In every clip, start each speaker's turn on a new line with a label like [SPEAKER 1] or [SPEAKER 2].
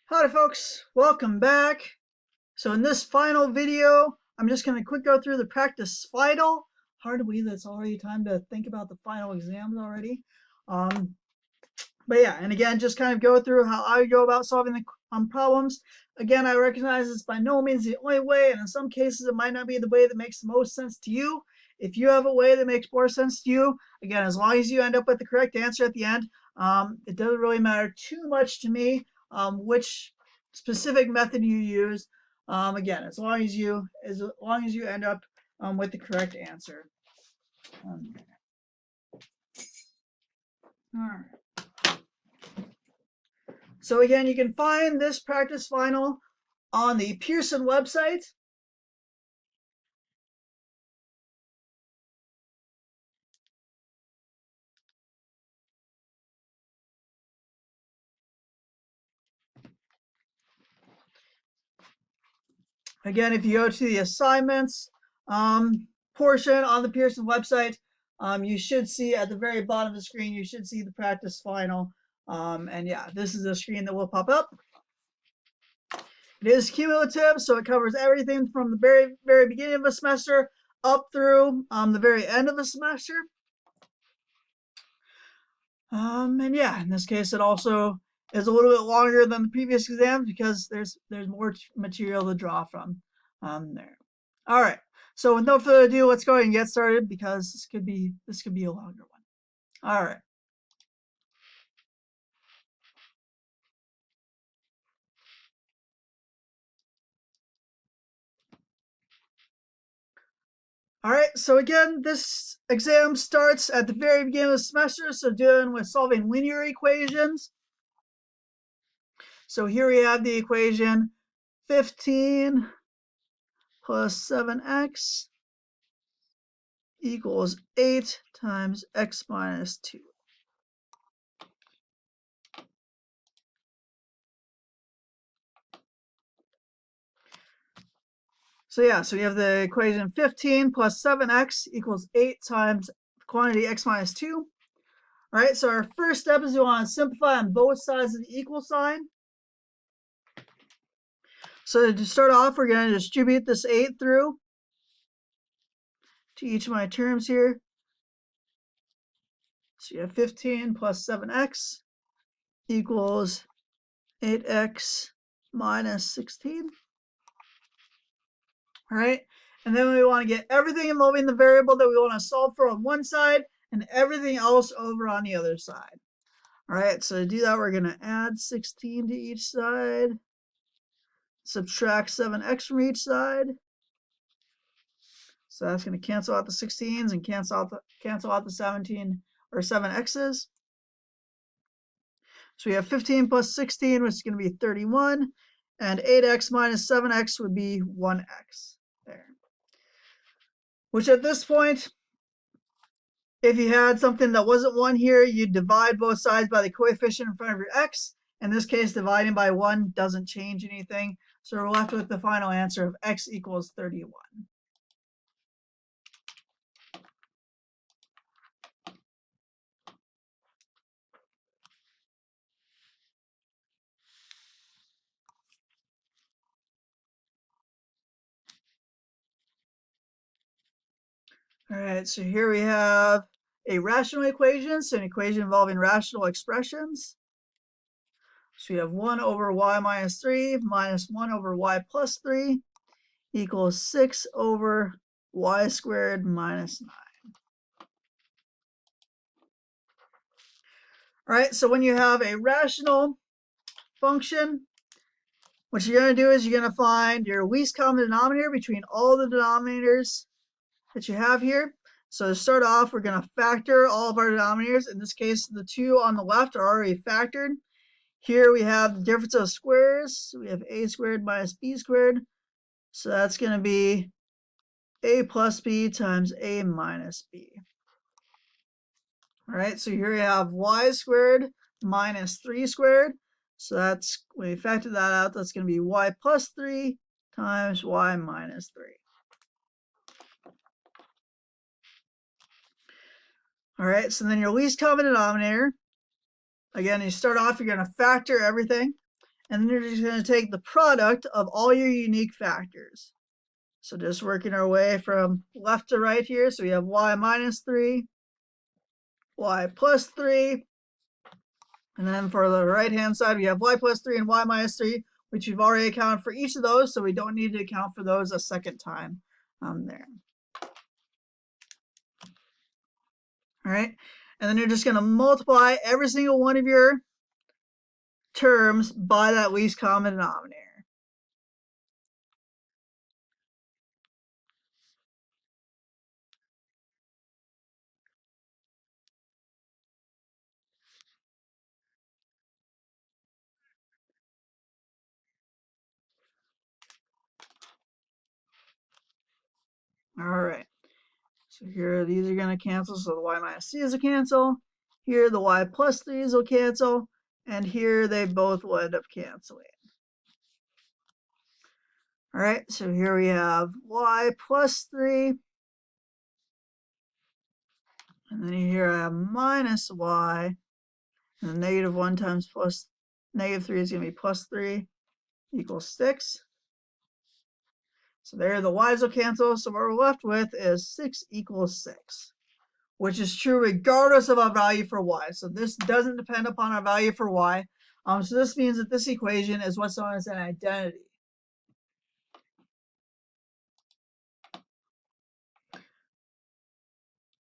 [SPEAKER 1] Howdy folks, welcome back. So in this final video, I'm just going to quick go through the practice final. Hard to believe that it's already time to think about the final exams already. But yeah, and again, just kind of go through how I go about solving the problems. Again, I recognize it's by no means the only way, and in some cases it might not be the way that makes the most sense to you. If you have a way that makes more sense to you, again, as long as you end up with the correct answer at the end, it doesn't really matter too much to me which specific method you use. Again, as long as you end up with the correct answer. All right. So again, you can find this practice final on the Pearson website. Again, if you go to the assignments portion on the Pearson website, you should see at the very bottom of the screen, you should see the practice final. And yeah, this is the screen that will pop up. It is cumulative, so it covers everything from the very beginning of a semester up through the very end of the semester. And yeah, in this case, it also is a little bit longer than the previous exams because there's more material to draw from there. All right. So with no further ado, let's go ahead and get started because this could be a longer one. All right. All right, so again, this exam starts at the very beginning of the semester, so dealing with solving linear equations. So here we have the equation 15 plus 7x equals 8 times x minus 2. So yeah, so we have the equation 15 plus 7x equals 8 times quantity x minus 2. All right, so our first step is we want to simplify on both sides of the equal sign. So to start off, we're going to distribute this 8 through to each of my terms here. So you have 15 plus 7x equals 8x minus 16. All right, and then we want to get everything involving the variable that we want to solve for on one side and everything else over on the other side. All right, so to do that, we're going to add 16 to each side, subtract 7x from each side. So that's going to cancel out the 16s and cancel out the 17 or 7x's. So we have 15 plus 16, which is going to be 31, and 8x minus 7x would be 1x there. Which at this point, if you had something that wasn't 1 here, you'd divide both sides by the coefficient in front of your x. In this case, dividing by 1 doesn't change anything. So we're left with the final answer of x equals 31. All right, so here we have a rational equation, so an equation involving rational expressions. So we have 1 over y minus 3 minus 1 over y plus 3 equals 6 over y squared minus 9. All right, so when you have a rational function, what you're going to do is you're going to find your least common denominator between all the denominators that you have here. So to start off, we're going to factor all of our denominators. In this case, the 2 on the left are already factored. Here we have the difference of squares. So we have a squared minus b squared. So that's going to be a plus b times a minus b. All right, so here we have y squared minus 3 squared. So that's, when we factor that out, that's going to be y plus 3 times y minus 3. All right, so then your least common denominator, again, you start off, you're going to factor everything. and then you're just going to take the product of all your unique factors. So just working our way from left to right here. So we have y minus 3, y plus 3, and then for the right-hand side, we have y plus 3 and y minus 3, which we've already accounted for each of those, so we don't need to account for those a second time there. All right, and then you're just going to multiply every single one of your terms by that least common denominator. All right, so here these are going to cancel, so the y minus 3's will cancel. Here the y plus 3's will cancel, and here they both will end up canceling. All right, so here we have y plus 3, and then here I have minus y, and the negative 1 times plus negative 3 is going to be plus 3 equals 6. So there the y's will cancel, so what we're left with is 6 equals 6, which is true regardless of our value for y. So this doesn't depend upon our value for y. So this means that this equation is what's known as an identity.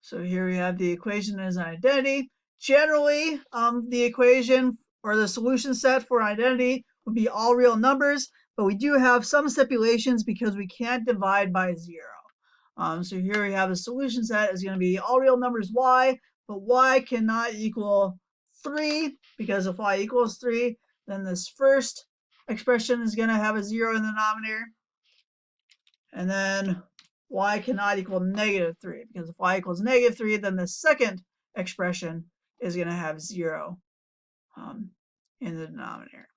[SPEAKER 1] So here we have the equation as an identity. Generally, the equation or the solution set for an identity would be all real numbers, but we do have some stipulations because we can't divide by 0. So here we have a solution set is going to be all real numbers y, but y cannot equal 3, because if y equals 3, then this first expression is going to have a 0 in the denominator. And then y cannot equal negative 3, because if y equals negative 3, then the second expression is going to have 0 in the denominator.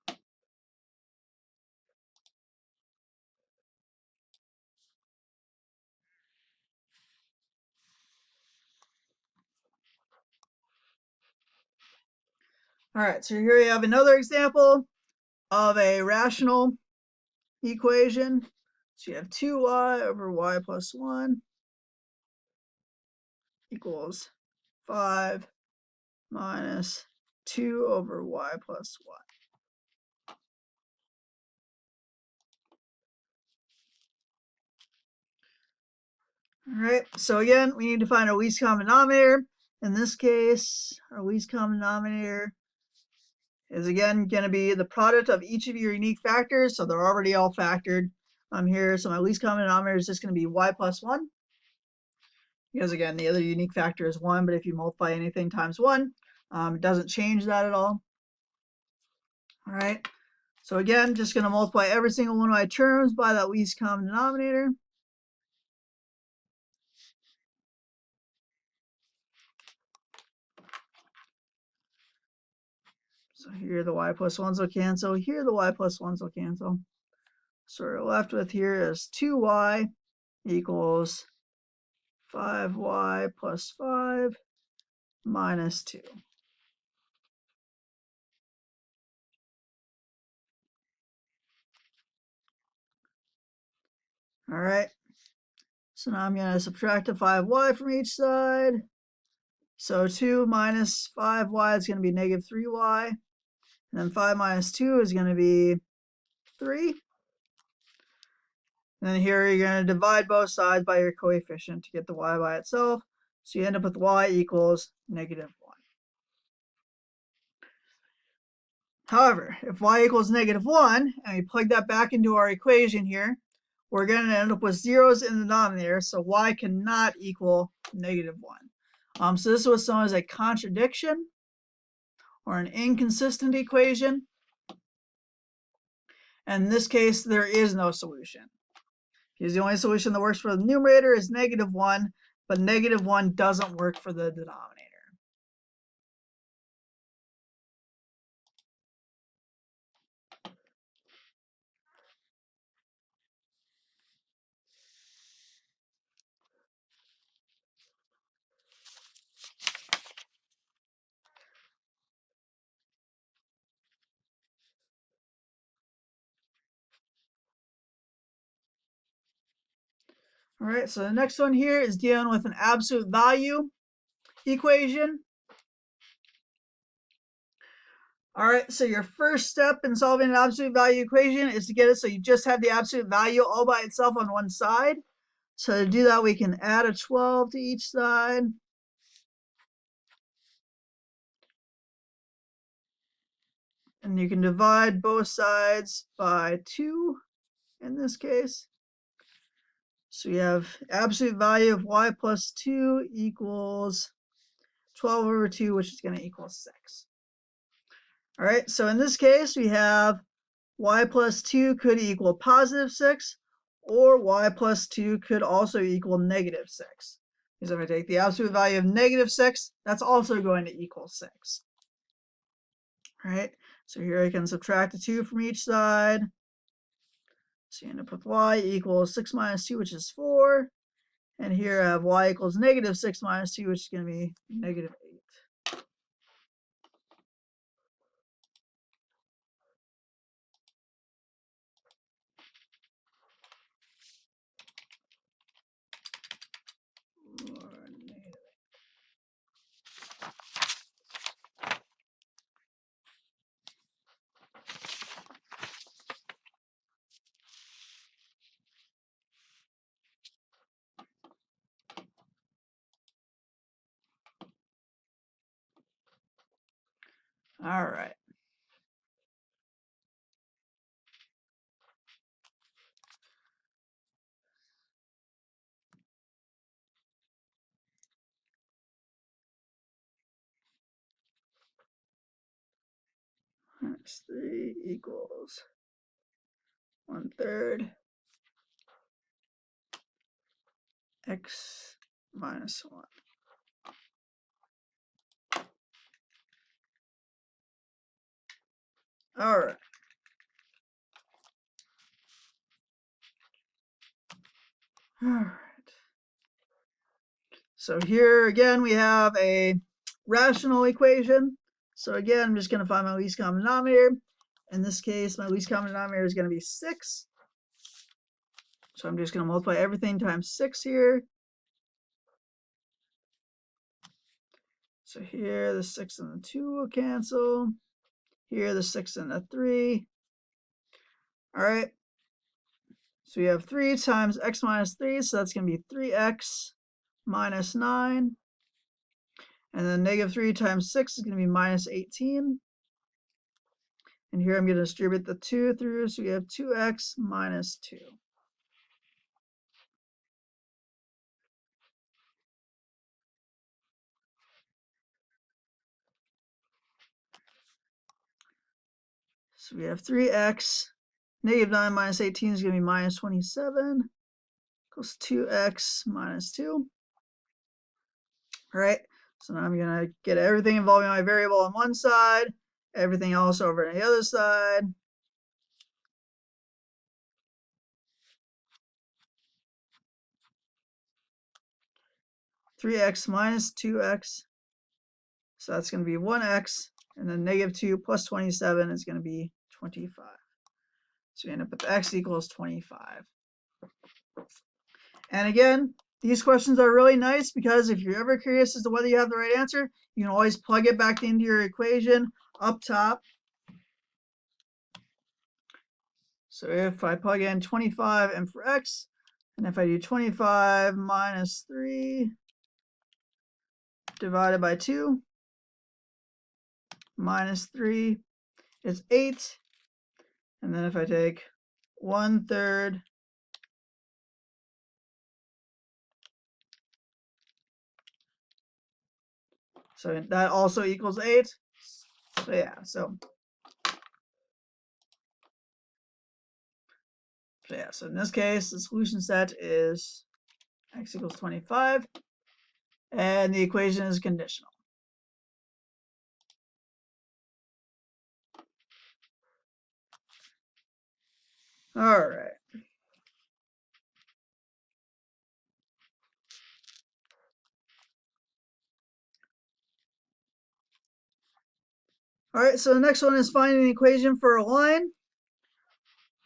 [SPEAKER 1] All right, so here we have another example of a rational equation. So you have 2y over y plus 1 equals 5 minus 2 over y plus 1. All right, so again, we need to find our least common denominator. In this case, our least common denominator is again going to be the product of each of your unique factors. So they're already all factored here. So my least common denominator is just going to be y plus 1. Because again, the other unique factor is 1, but if you multiply anything times 1, it doesn't change that at all. All right, so again, just going to multiply every single one of my terms by that least common denominator. So here the y plus 1's will cancel. Here the y plus 1's will cancel. So what we're left with here is 2y equals 5y plus 5 minus 2. All right, so now I'm going to subtract a 5y from each side. So 2 minus 5y is going to be negative 3y. And then 5 minus 2 is going to be 3. And then here you're going to divide both sides by your coefficient to get the y by itself. So you end up with y equals negative 1. However, if y equals negative 1, and we plug that back into our equation here, we're going to end up with zeros in the denominator, so y cannot equal negative 1. So this is what's known as a contradiction or an inconsistent equation. And in this case, there is no solution, because the only solution that works for the numerator is negative 1, but negative 1 doesn't work for the denominator. All right, so the next one here is dealing with an absolute value equation. All right, so your first step in solving an absolute value equation is to get it so you just have the absolute value all by itself on one side. So to do that, we can add a 12 to each side. And you can divide both sides by 2 in this case. So we have absolute value of y plus 2 equals 12 over 2, which is going to equal 6. All right, so in this case, we have y plus 2 could equal positive 6, or y plus 2 could also equal negative 6. Because if I take the absolute value of negative 6, that's also going to equal 6. All right, so here I can subtract a 2 from each side. So you end up with y equals 6 minus 2, which is 4. And here I have y equals negative 6 minus 2, which is going to be negative 8. All right. Minus 3 equals 1/3 x minus 1. All right. All right. So here again, we have a rational equation. So again, I'm just going to find my least common denominator. In this case, my least common denominator is going to be 6. So I'm just going to multiply everything times 6 here. So here, the 6 and the 2 will cancel. Here, the 6 and the 3. All right. So we have 3 times x minus 3, so that's going to be 3x minus 9. And then negative 3 times 6 is going to be minus 18. And here I'm going to distribute the 2 through, so we have 2x minus 2. So we have 3x. Negative 9 minus 18 is going to be minus 27. Equals 2x minus 2. All right, so now I'm going to get everything involving my variable on one side, everything else over on the other side. Three x minus 2x. So that's going to be 1x. And then negative 2 plus 27 is going to be 25. So we end up with x equals 25. And again, these questions are really nice because if you're ever curious as to whether you have the right answer, you can always plug it back into your equation up top. So if I plug in 25 and for x, and if I do 25 minus 3 divided by 2 minus 3 is 8. And then if I take 1/3 so that also equals 8. So yeah, so in this case, the solution set is x equals 25, and the equation is conditional. All right. All right, so the next one is finding the equation for a line.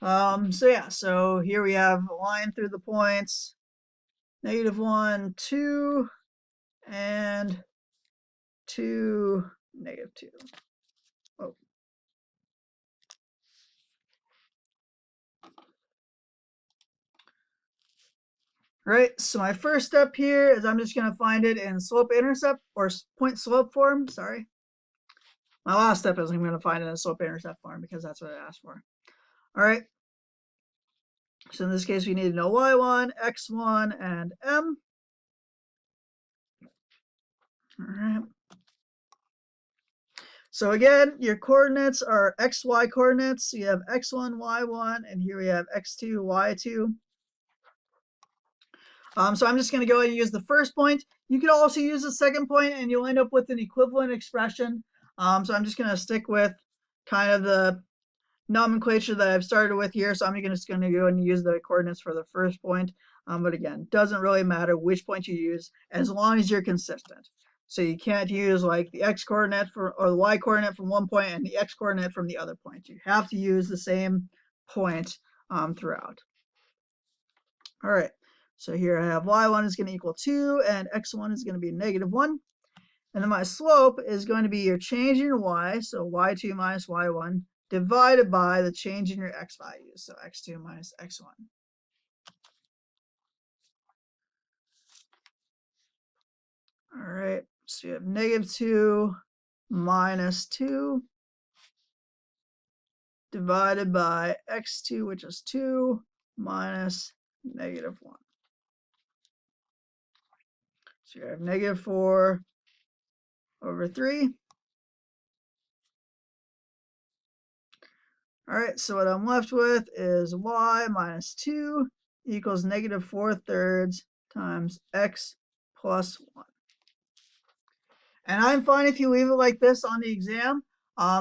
[SPEAKER 1] So here we have a line through the points. -1, 2, and 2, -2. Oh. Right, so my first step here is I'm just going to find it in slope-intercept or point-slope form. Sorry. My last step is I'm going to find it in slope-intercept form because that's what it asked for. All right. So in this case, we need to know y1, x1, and m. All right. So again, your coordinates are xy coordinates. So you have x1, y1, and here we have x2, y2. So I'm just going to go ahead and use the first point. You could also use the second point, and you'll end up with an equivalent expression. So I'm just going to stick with kind of the nomenclature that I've started with here. So I'm just going to go and use the coordinates for the first point. But again, doesn't really matter which point you use as long as you're consistent. So you can't use like the x coordinate or the y coordinate from one point and the x coordinate from the other point. You have to use the same point throughout. All right. So here I have y1 is going to equal 2 and x1 is going to be -1. And then my slope is going to be your change in y, so y2 minus y1, divided by the change in your x values, so x2 minus x1. All right, so you have -2 minus 2 divided by x2, which is 2, minus -1. So you have -4 over 3. All right, so what I'm left with is y minus 2 equals -4/3 times x plus 1. And I'm fine if you leave it like this on the exam.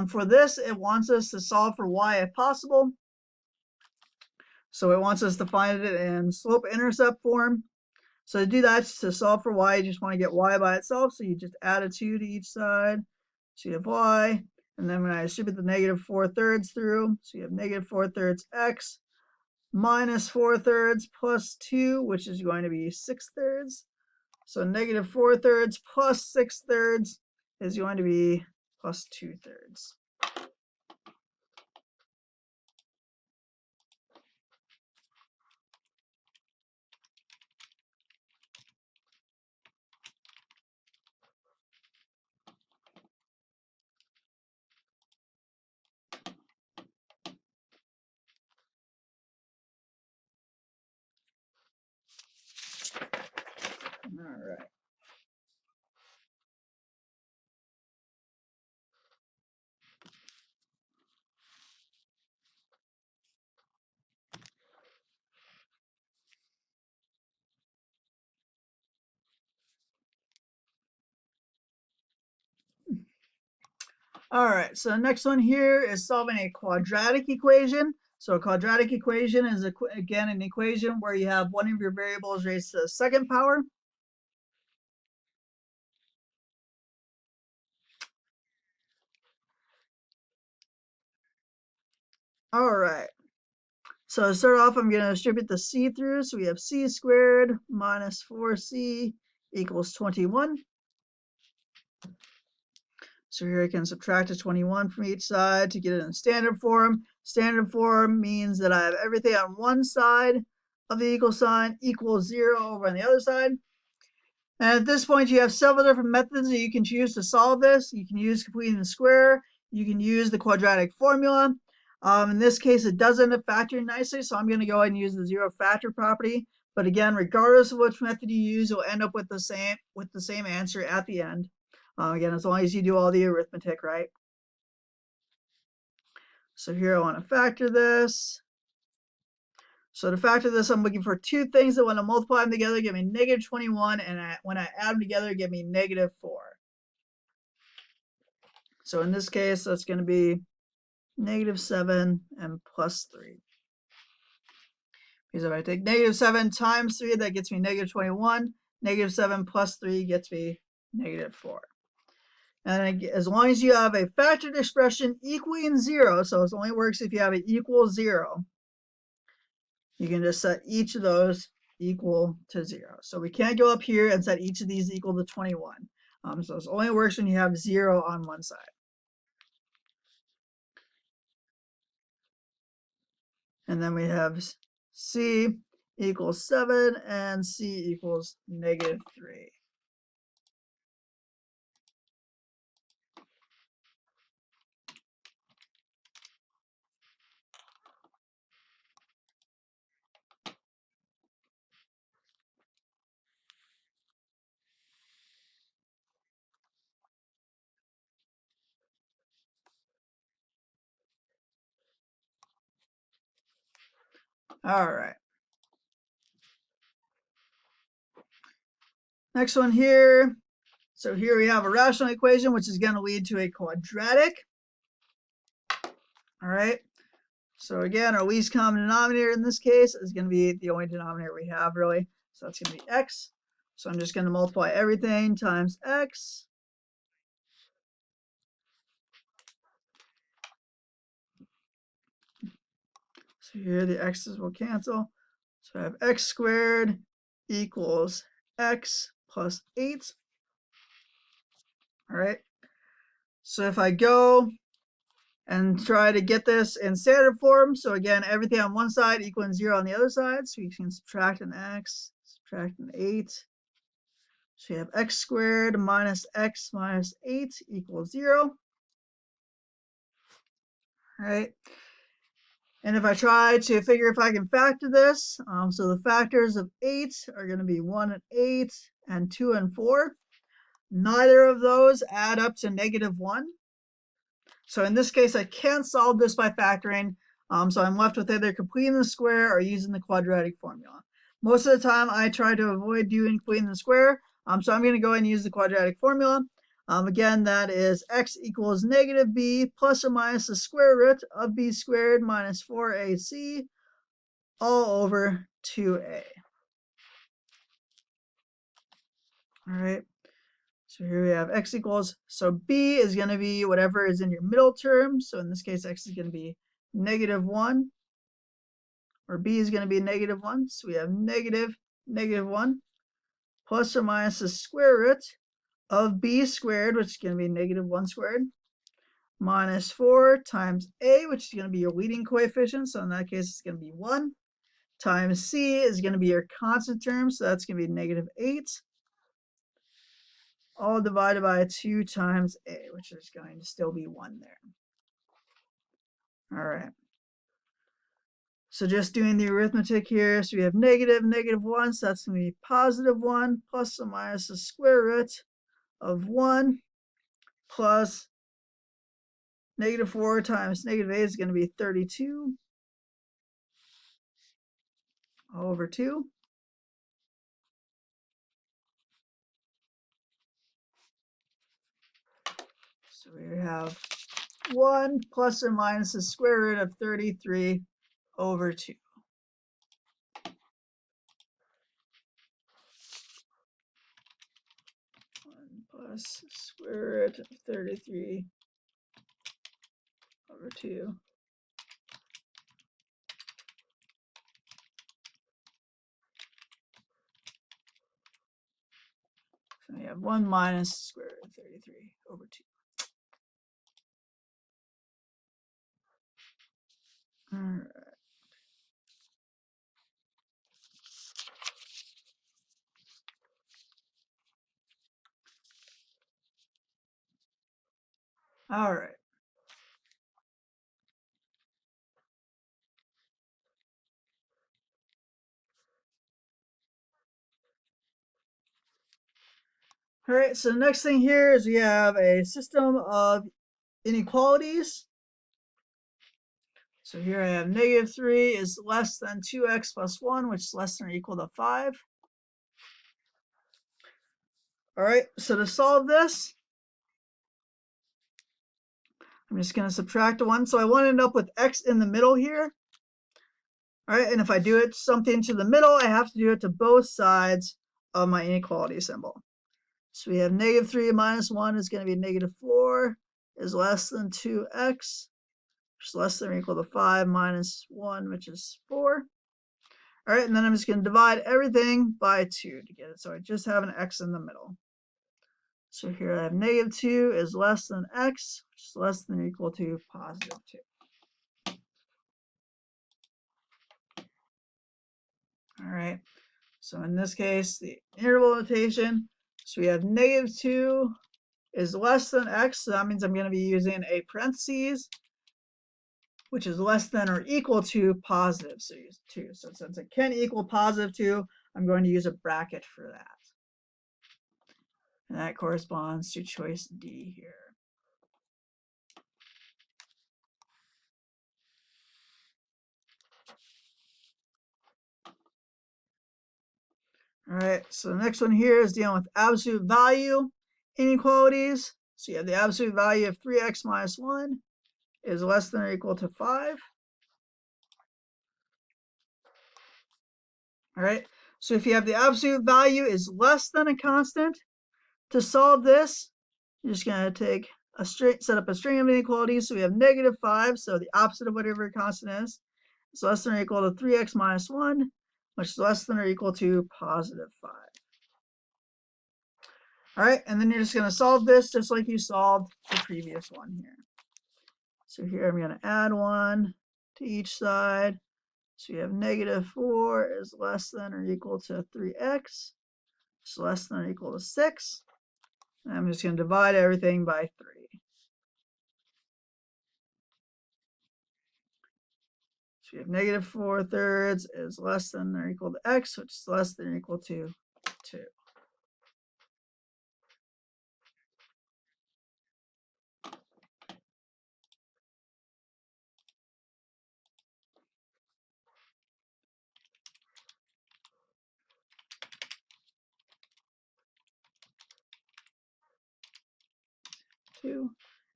[SPEAKER 1] For this, it wants us to solve for y if possible. So it wants us to find it in slope-intercept form. So to do that, to solve for y, you just want to get y by itself. So you just add a 2 to each side. So you have y. And then when I distribute the -4/3 through, so you have -4/3 x minus 4/3 plus 2, which is going to be 6/3. So -4/3 plus 6/3 is going to be plus 2/3. All right. All right, so the next one here is solving a quadratic equation. So a quadratic equation is, again, an equation where you have one of your variables raised to the second power. All right. So to start off, I'm going to distribute the c through. So we have c squared minus 4c equals 21. So here I can subtract a 21 from each side to get it in standard form. Standard form means that I have everything on one side of the equal sign equals 0 over on the other side. And at this point, you have several different methods that you can choose to solve this. You can use completing the square. You can use the quadratic formula. In this case, it does end up factoring nicely, so I'm going to go ahead and use the zero factor property. But again, regardless of which method you use, you'll end up with the same answer at the end. Again, as long as you do all the arithmetic right. So here I want to factor this. So to factor this, I'm looking for two things that when I multiply them together give me -21, and when I add them together give me -4. So in this case, that's going to be -7 and plus 3. Because if I take -7 times 3, that gets me -21. -7 plus 3 gets me -4. And as long as you have a factored expression equaling 0, so it only works if you have it equal 0, you can just set each of those equal to 0. So we can't go up here and set each of these equal to 21. So this only works when you have 0 on one side. And then we have C equals 7 and C equals -3. All right. Next one here. So here we have a rational equation, which is going to lead to a quadratic. All right. So again, our least common denominator in this case is going to be the only denominator we have, really. So that's going to be x. So I'm just going to multiply everything times x. So here the x's will cancel. So I have x squared equals x plus 8. All right. So if I go and try to get this in standard form, so again, everything on one side equaling 0 on the other side, so you can subtract an x, subtract an 8. So you have x squared minus x minus 8 equals 0. All right. And if I try to figure if I can factor this, so the factors of 8 are going to be 1 and 8 and 2 and 4. Neither of those add up to -1. So in this case, I can't solve this by factoring. So I'm left with either completing the square or using the quadratic formula. Most of the time, I try to avoid doing completing the square. So I'm going to go ahead and use the quadratic formula. Again, that is x equals -b plus or minus the square root of b squared minus 4ac all over 2a. All right. So here we have x equals, so b is going to be whatever is in your middle term. So in this case, x is going to be -1, or b is going to be -1. So we have -1 plus or minus the square root of b squared, which is going to be -1 squared, minus 4 times a, which is going to be your leading coefficient. So in that case, it's going to be 1, times c is going to be your constant term. So that's going to be -8. All divided by 2 times a, which is going to still be 1 there. All right. So just doing the arithmetic here, so we have -1, so that's going to be +1 plus or minus the square root of 1 plus -4 times -8 is going to be 32 all over 2. So we have 1 plus or minus the square root of 33 over 2. 1 plus square root of 33 over 2. So we have 1 minus square root of 33 over 2. All right. All right. All right, so the next thing here is we have a system of inequalities. So here I have -3 is less than 2x plus 1, which is less than or equal to 5. All right, so to solve this, I'm just going to subtract 1. So I want to end up with x in the middle here. All right, and if I do it something to the middle, I have to do it to both sides of my inequality symbol. So we have -3 minus 1 is going to be -4 is less than 2x, which is less than or equal to 5 minus 1, which is 4. All right, and then I'm just going to divide everything by 2 to get it. So I just have an x in the middle. So here I have -2 is less than x, which is less than or equal to +2. All right, so in this case, the interval notation, so we have -2 is less than x, so that means I'm going to be using a parentheses, which is less than or equal to +2. So since it can equal +2, I'm going to use a bracket for that. And that corresponds to choice D here. All right, so the next one here is dealing with absolute value inequalities. So you have the absolute value of 3x minus 1 is less than or equal to 5. All right, so if you have the absolute value is less than a constant, to solve this, you're just going to take a string, set up a string of inequalities. So we have -5, so the opposite of whatever your constant is. It's less than or equal to 3x minus 1, which is less than or equal to +5. All right, and then you're just going to solve this just like you solved the previous one here. So here I'm going to add 1 to each side. So you have -4 is less than or equal to 3x. It's less than or equal to 6. And I'm just going to divide everything by 3. So we have -4/3 is less than or equal to x, which is less than or equal to 2.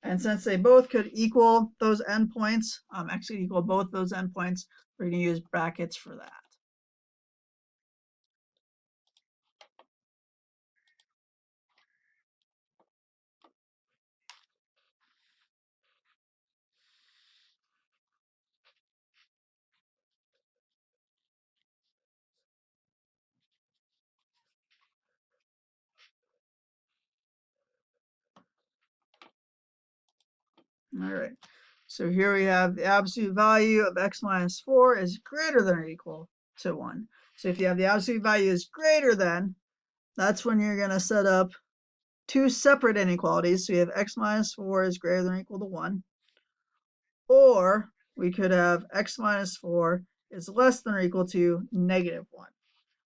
[SPEAKER 1] And since they both could equal those endpoints, actually equal both those endpoints, we're going to use brackets for that. All right, so here we have the absolute value of x minus 4 is greater than or equal to 1. So if you have the absolute value is greater than, that's when you're going to set up two separate inequalities. So we have x minus 4 is greater than or equal to 1. Or we could have x minus 4 is less than or equal to -1.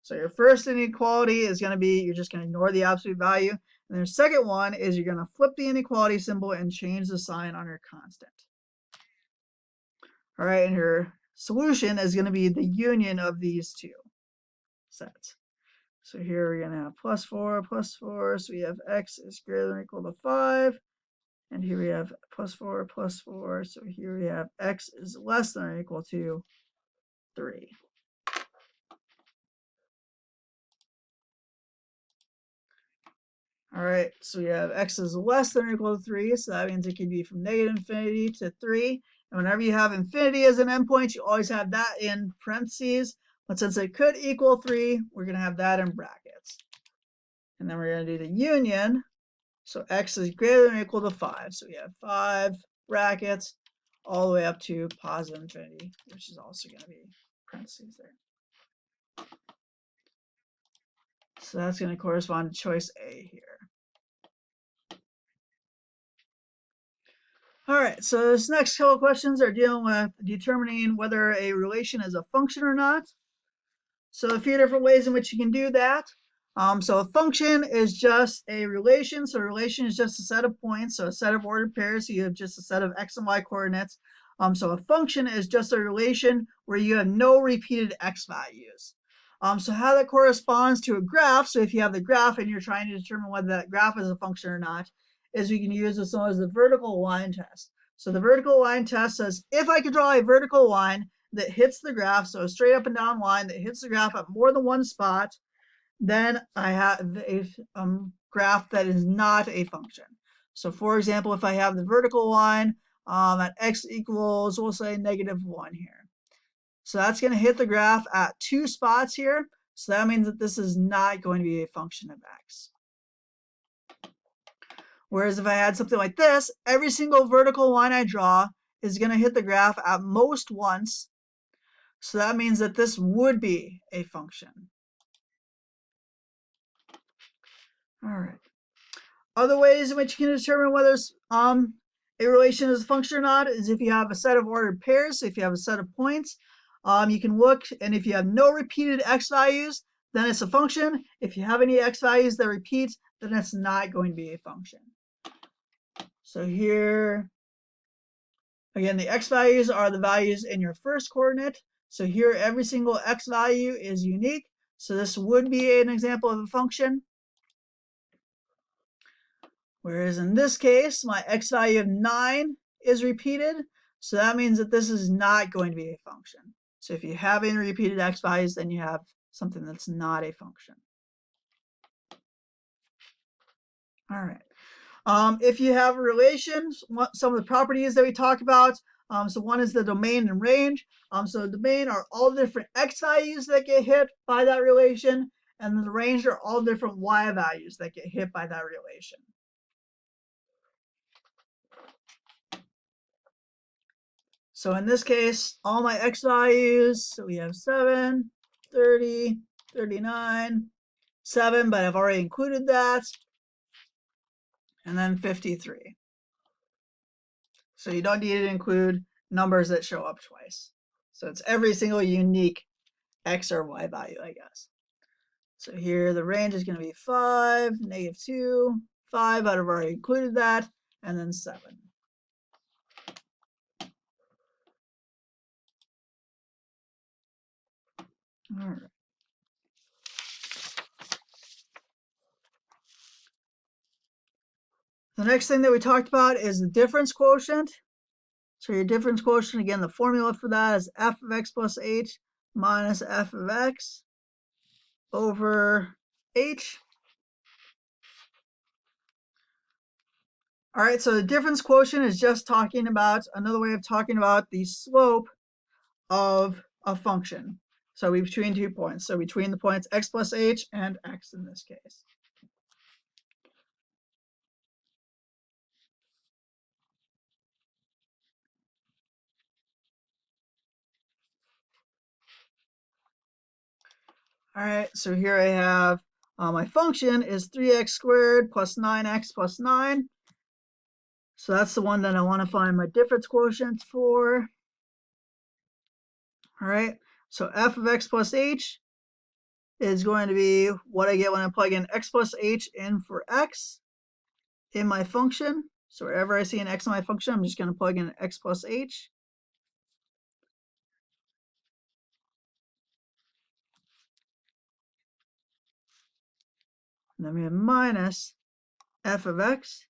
[SPEAKER 1] So your first inequality is going to be, you're just going to ignore the absolute value. And your second one is you're going to flip the inequality symbol and change the sign on your constant. All right, and your solution is going to be the union of these two sets. So here we're going to have +4, +4. So we have x is greater than or equal to 5. And here we have +4, +4. So here we have x is less than or equal to 3. All right, so we have x is less than or equal to 3, so that means it can be from -infinity to 3. And whenever you have infinity as an endpoint, you always have that in parentheses. But since it could equal 3, we're going to have that in brackets. And then we're going to do the union. So x is greater than or equal to 5. So we have 5 brackets all the way up to +infinity, which is also going to be parentheses there. So that's going to correspond to choice A here. All right, so this next couple of questions are dealing with determining whether a relation is a function or not. So a few different ways in which you can do that. So a function is just a relation. So a relation is just a set of points, so a set of ordered pairs. So you have just a set of x and y coordinates. So a function is just a relation where you have no repeated x values. So how that corresponds to a graph, so if you have the graph and you're trying to determine whether that graph is a function or not, is we can use this known as the vertical line test. So the vertical line test says, if I could draw a vertical line that hits the graph, so a straight up and down line that hits the graph at more than one spot, then I have a graph that is not a function. So for example, if I have the vertical line at x equals, we'll say -1 here. So that's going to hit the graph at 2 spots here. So that means that this is not going to be a function of x. Whereas if I had something like this, every single vertical line I draw is going to hit the graph at most once. So that means that this would be a function. All right. Other ways in which you can determine whether a relation is a function or not is if you have a set of ordered pairs. So if you have a set of points, you can look, and if you have no repeated x values, then it's a function. If you have any x values that repeat, then it's not going to be a function. So here, again, the x values are the values in your first coordinate. So here, every single x value is unique. So this would be an example of a function. Whereas in this case, my x value of 9 is repeated. So that means that this is not going to be a function. So if you have any repeated x values, then you have something that's not a function. All right. If you have relations, some of the properties that we talk about, so one is the domain and range. So the domain are all the different x values that get hit by that relation, and the range are all different y values that get hit by that relation. So in this case, all my x values, so we have 7, 30, 39, 7, but I've already included that, and then 53. So you don't need to include numbers that show up twice. So it's every single unique x or y value, I guess. So here the range is going to be 5, -2, 5, but I've already included that, and then 7. All right. The next thing that we talked about is the difference quotient. So your difference quotient, again, the formula for that is f of x plus h minus f of x over h. All right, so the difference quotient is just talking about, another way of talking about the slope of a function. So between 2 points. So between the points x plus h and x in this case. All right, so here I have my function is 3x squared plus 9x plus 9. So that's the one that I want to find my difference quotient for. All right, so f of x plus h is going to be what I get when I plug in x plus h in for x in my function. So wherever I see an x in my function, I'm just going to plug in x plus h. And then we have minus f of x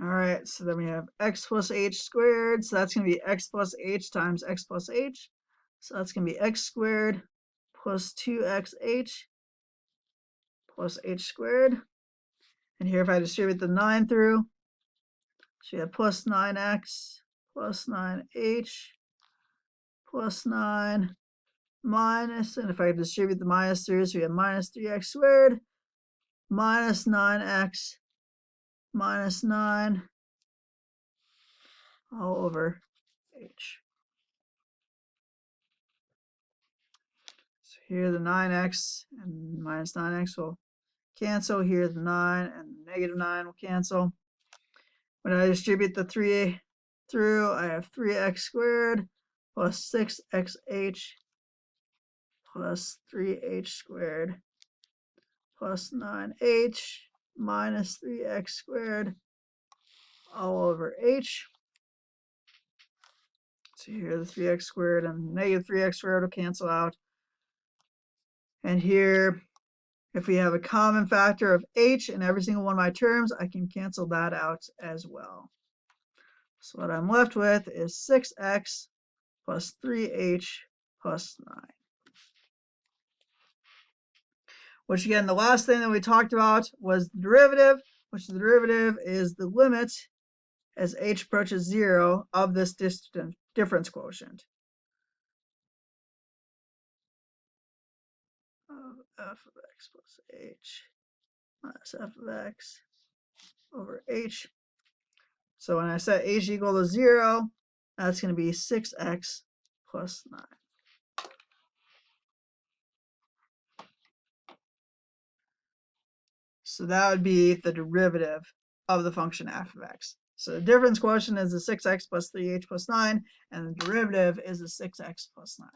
[SPEAKER 1] All right, so then we have x plus h squared. So that's going to be x plus h times x plus h. So that's going to be x squared plus 2xh plus h squared. And here if I distribute the 9 through, so you have plus 9x plus 9h plus 9 minus, and if I distribute the minus through, so we have minus 3x squared minus 9x minus 9 all over h. So here the 9x and minus 9x will cancel. Here the 9 and negative 9 will cancel. When I distribute the 3 through, I have 3x squared plus 6xh plus 3h squared plus 9h minus 3x squared all over h. So here the 3x squared and negative 3x squared will cancel out. And here, if we have a common factor of h in every single one of my terms, I can cancel that out as well. So what I'm left with is 6x plus 3h plus 9. which again, the last thing that we talked about was the derivative, which the derivative is the limit as h approaches 0 of this difference quotient of f of x plus h minus f of x over h. So when I set h equal to 0, that's going to be 6x plus 9. So that would be the derivative of the function f of x. So the difference quotient is the 6x plus 3h plus 9, and the derivative is the 6x plus 9.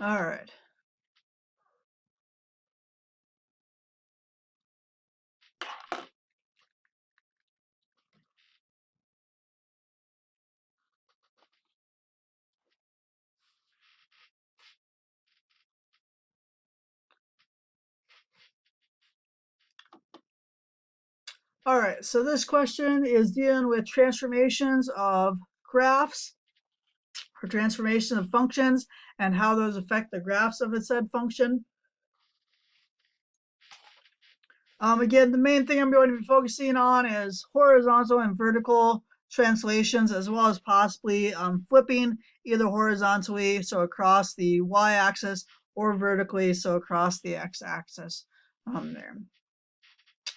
[SPEAKER 1] All right. All right, so this question is dealing with transformations of graphs or transformation of functions and how those affect the graphs of a said function. Again, the main thing I'm going to be focusing on is horizontal and vertical translations, as well as possibly flipping either horizontally, so across the y-axis, or vertically, so across the x-axis there.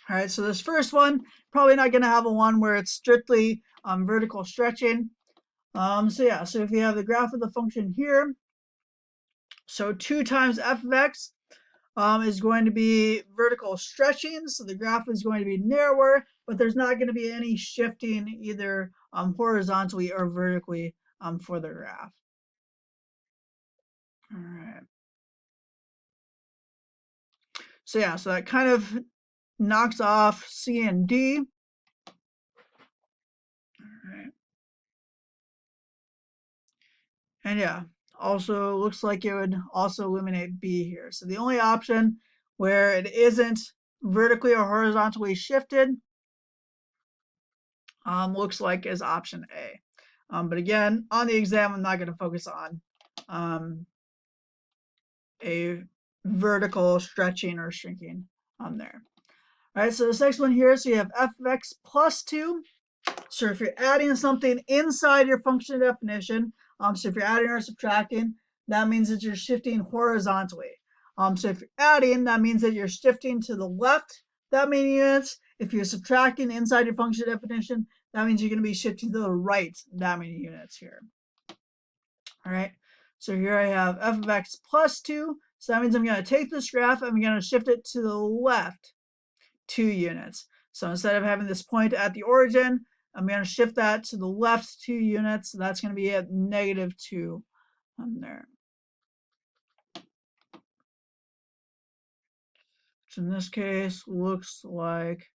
[SPEAKER 1] All right, so this first one, probably not going to have a one where it's strictly vertical stretching. So if you have the graph of the function here, so 2 times f of x is going to be vertical stretching, so the graph is going to be narrower, but there's not going to be any shifting either horizontally or vertically for the graph. All right. So yeah, so that kind of knocks off C and D. All right. And yeah, also looks like it would also eliminate B here. So the only option where it isn't vertically or horizontally shifted looks like is option A. But again, on the exam, I'm not going to focus on a vertical stretching or shrinking there. All right, so this next one here, so you have f of x plus 2. So if you're adding something inside your function definition, so if you're adding or subtracting, that means that you're shifting horizontally. So if you're adding, that means that you're shifting to the left that many units. If you're subtracting inside your function definition, that means you're going to be shifting to the right that many units here. All right, so here I have f of x plus 2. So that means I'm going to take this graph and I'm going to shift it to the left 2 units. So instead of having this point at the origin, I'm going to shift that to the left 2 units. So that's going to be at -2 there. Which in this case looks like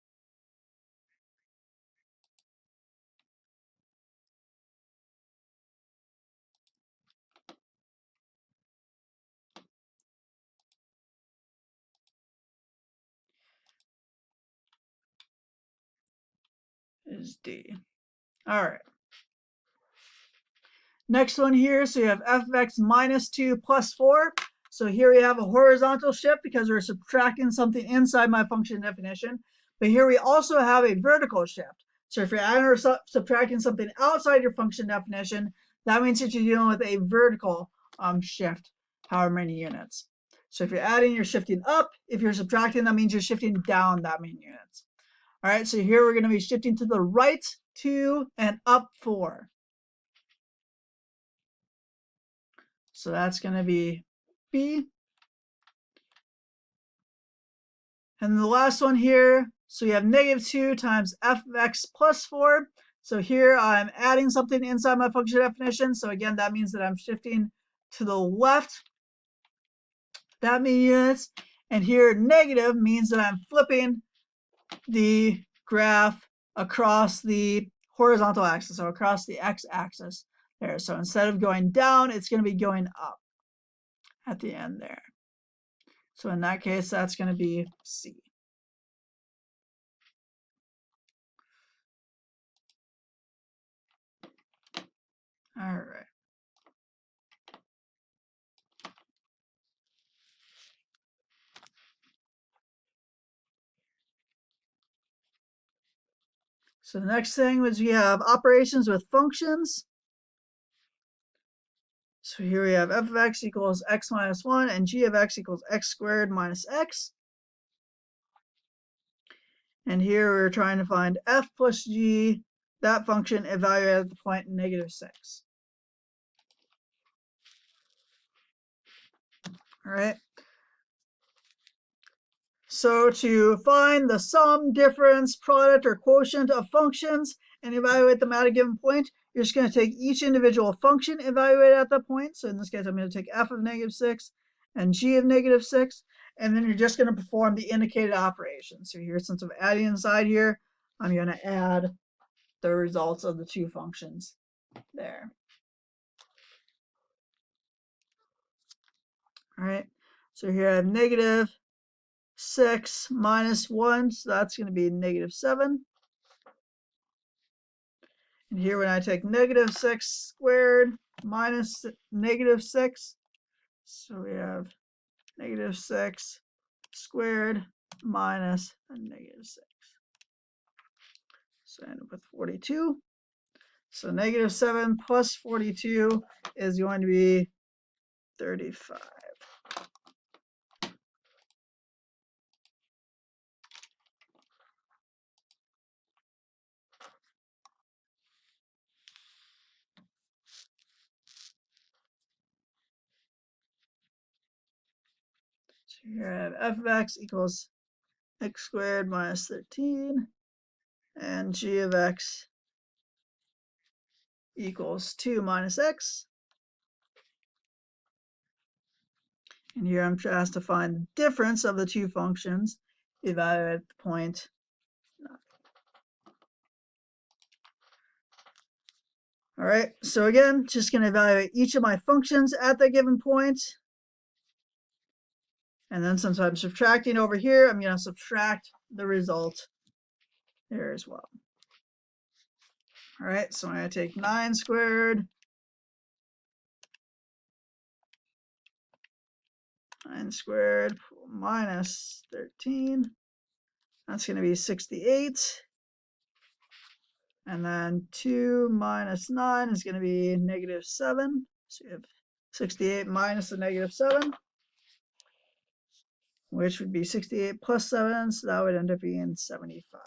[SPEAKER 1] is D. All right. Next one here, so you have f of x minus 2 plus 4. So here we have a horizontal shift because we're subtracting something inside my function definition. But here we also have a vertical shift. So if you're adding or subtracting something outside your function definition, that means that you're dealing with a vertical shift, however many units. So if you're adding, you're shifting up. If you're subtracting, that means you're shifting down that many units. All right, so here we're going to be shifting to the right 2 and up 4. So that's going to be B. And the last one here, so we have -2 times f of x plus 4. So here I'm adding something inside my function definition. So again, that means that I'm shifting to the left that many units. And here negative means that I'm flipping the graph across the horizontal axis, so across the x-axis there. So instead of going down, it's going to be going up. at the end there. So in that case, that's going to be C. All right. So the next thing was we have operations with functions. So here we have f of x equals x minus 1 and g of x equals x squared minus x. And here we're trying to find f plus g, that function evaluated at the point -6. All right. So to find the sum, difference, product, or quotient of functions and evaluate them at a given point, you're just going to take each individual function evaluated at that point. So in this case, I'm going to take f of -6 and g of -6, and then you're just going to perform the indicated operation. So here, since I'm adding inside here, I'm going to add the results of the two functions there. All right. So here I have -6 minus 1, so that's going to be -7. And here when I take -6 squared minus -6, so we have -6 squared minus a -6. So I end up with 42. So -7 plus 42 is going to be 35. So here I have f of x equals x squared minus 13, and g of x equals 2 minus x. And here I'm asked to find the difference of the two functions evaluated at the point 9. All right, so again, just going to evaluate each of my functions at the given point. And then since I'm subtracting over here, I'm going to subtract the result here as well. All right, so I'm going to take 9 squared. 9 squared minus 13. That's going to be 68. And then 2 minus 9 is going to be -7. So you have 68 minus the -7, which would be 68 plus 7. So that would end up being 75.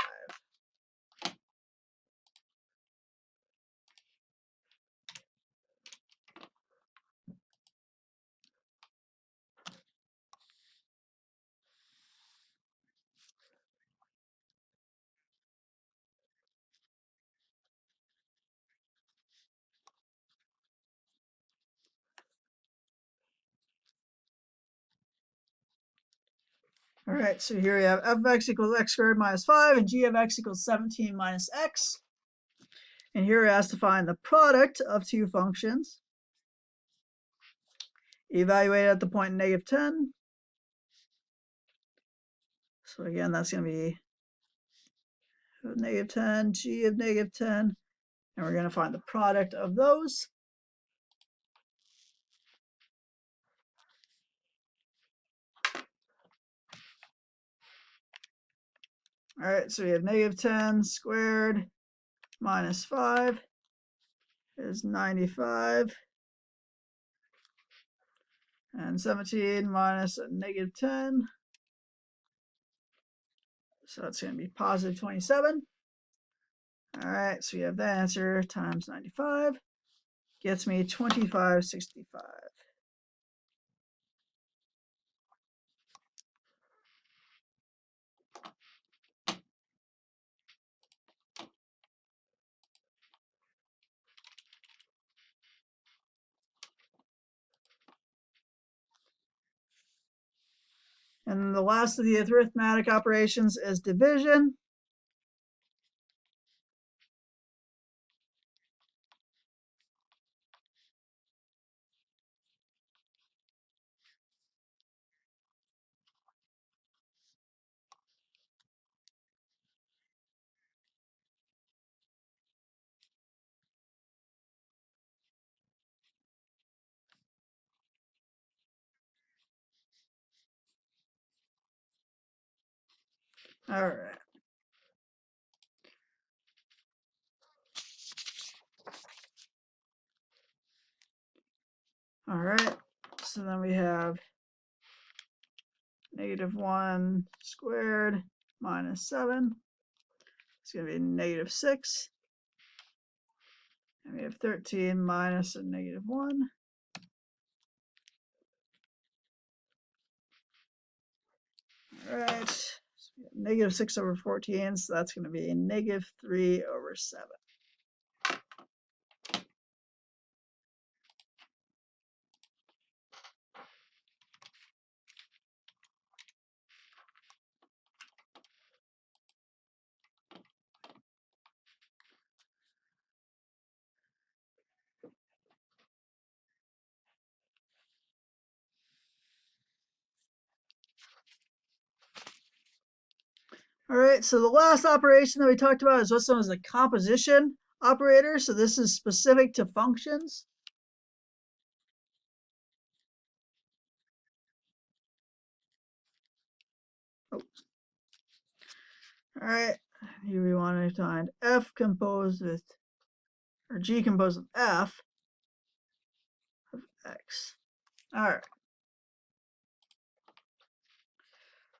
[SPEAKER 1] All right, so here we have f of x equals x squared minus 5 and g of x equals 17 minus x. And here we're asked to find the product of two functions evaluated at the point -10. So again, that's going to be -10, g of -10, and we're going to find the product of those. All right, so we have -10 squared minus 5 is 95. And 17 minus a -10. So that's going to be positive 27. All right, so we have that answer times 95. Gets me 2565. And the last of the arithmetic operations is division. All right. All right. So then we have -1 squared minus 7. It's going to be -6. And we have 13 minus a -1. All right. So -6 over 14, so that's going to be -3 over 7. All right, so the last operation that we talked about is what's known as the composition operator. So this is specific to functions. Oh. All right, here we want to find f composed with, or g composed with f of x. All right.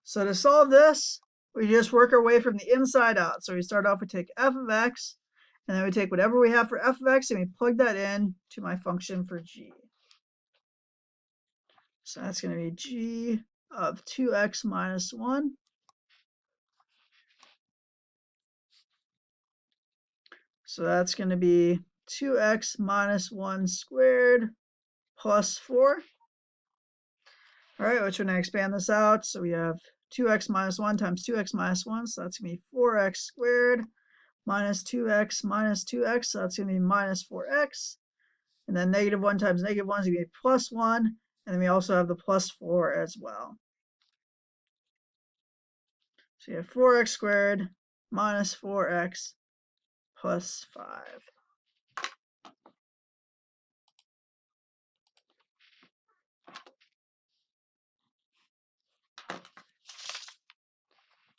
[SPEAKER 1] So to solve this, we just work our way from the inside out. So we start off, we take f of x, and then we take whatever we have for f of x, and we plug that in to my function for g. So that's going to be g of 2x minus 1. So that's going to be 2x minus 1 squared plus 4. All right, which we're going to expand this out. So we have 2x minus 1 times 2x minus 1. So that's going to be 4x squared minus 2x minus 2x. So that's going to be minus 4x. And then -1 times -1 is going to be plus 1. And then we also have the plus 4 as well. So you have 4x squared minus 4x plus 5.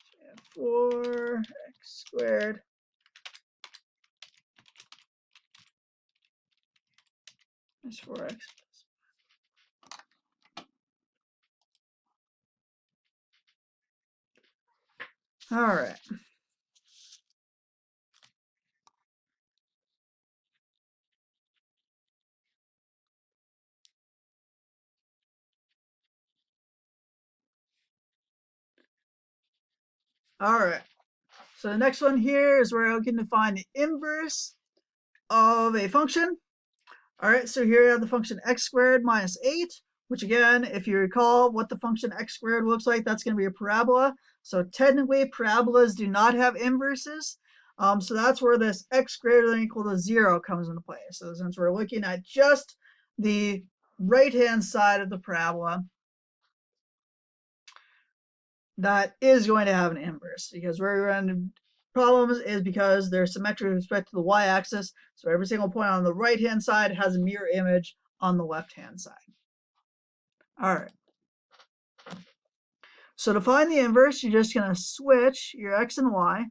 [SPEAKER 1] So you have 4x squared minus 4x. All right. All right. So the next one here is where we're looking to find the inverse of a function. All right, so here you have the function x squared minus 8, which again, if you recall what the function x squared looks like, that's going to be a parabola. So technically, parabolas do not have inverses. So that's where this x greater than or equal to 0 comes into play. So since we're looking at just the right-hand side of the parabola, that is going to have an inverse, because where we run into problems is because they're symmetric with respect to the y-axis. So every single point on the right-hand side has a mirror image on the left-hand side. All right. So to find the inverse, you're just going to switch your x and y.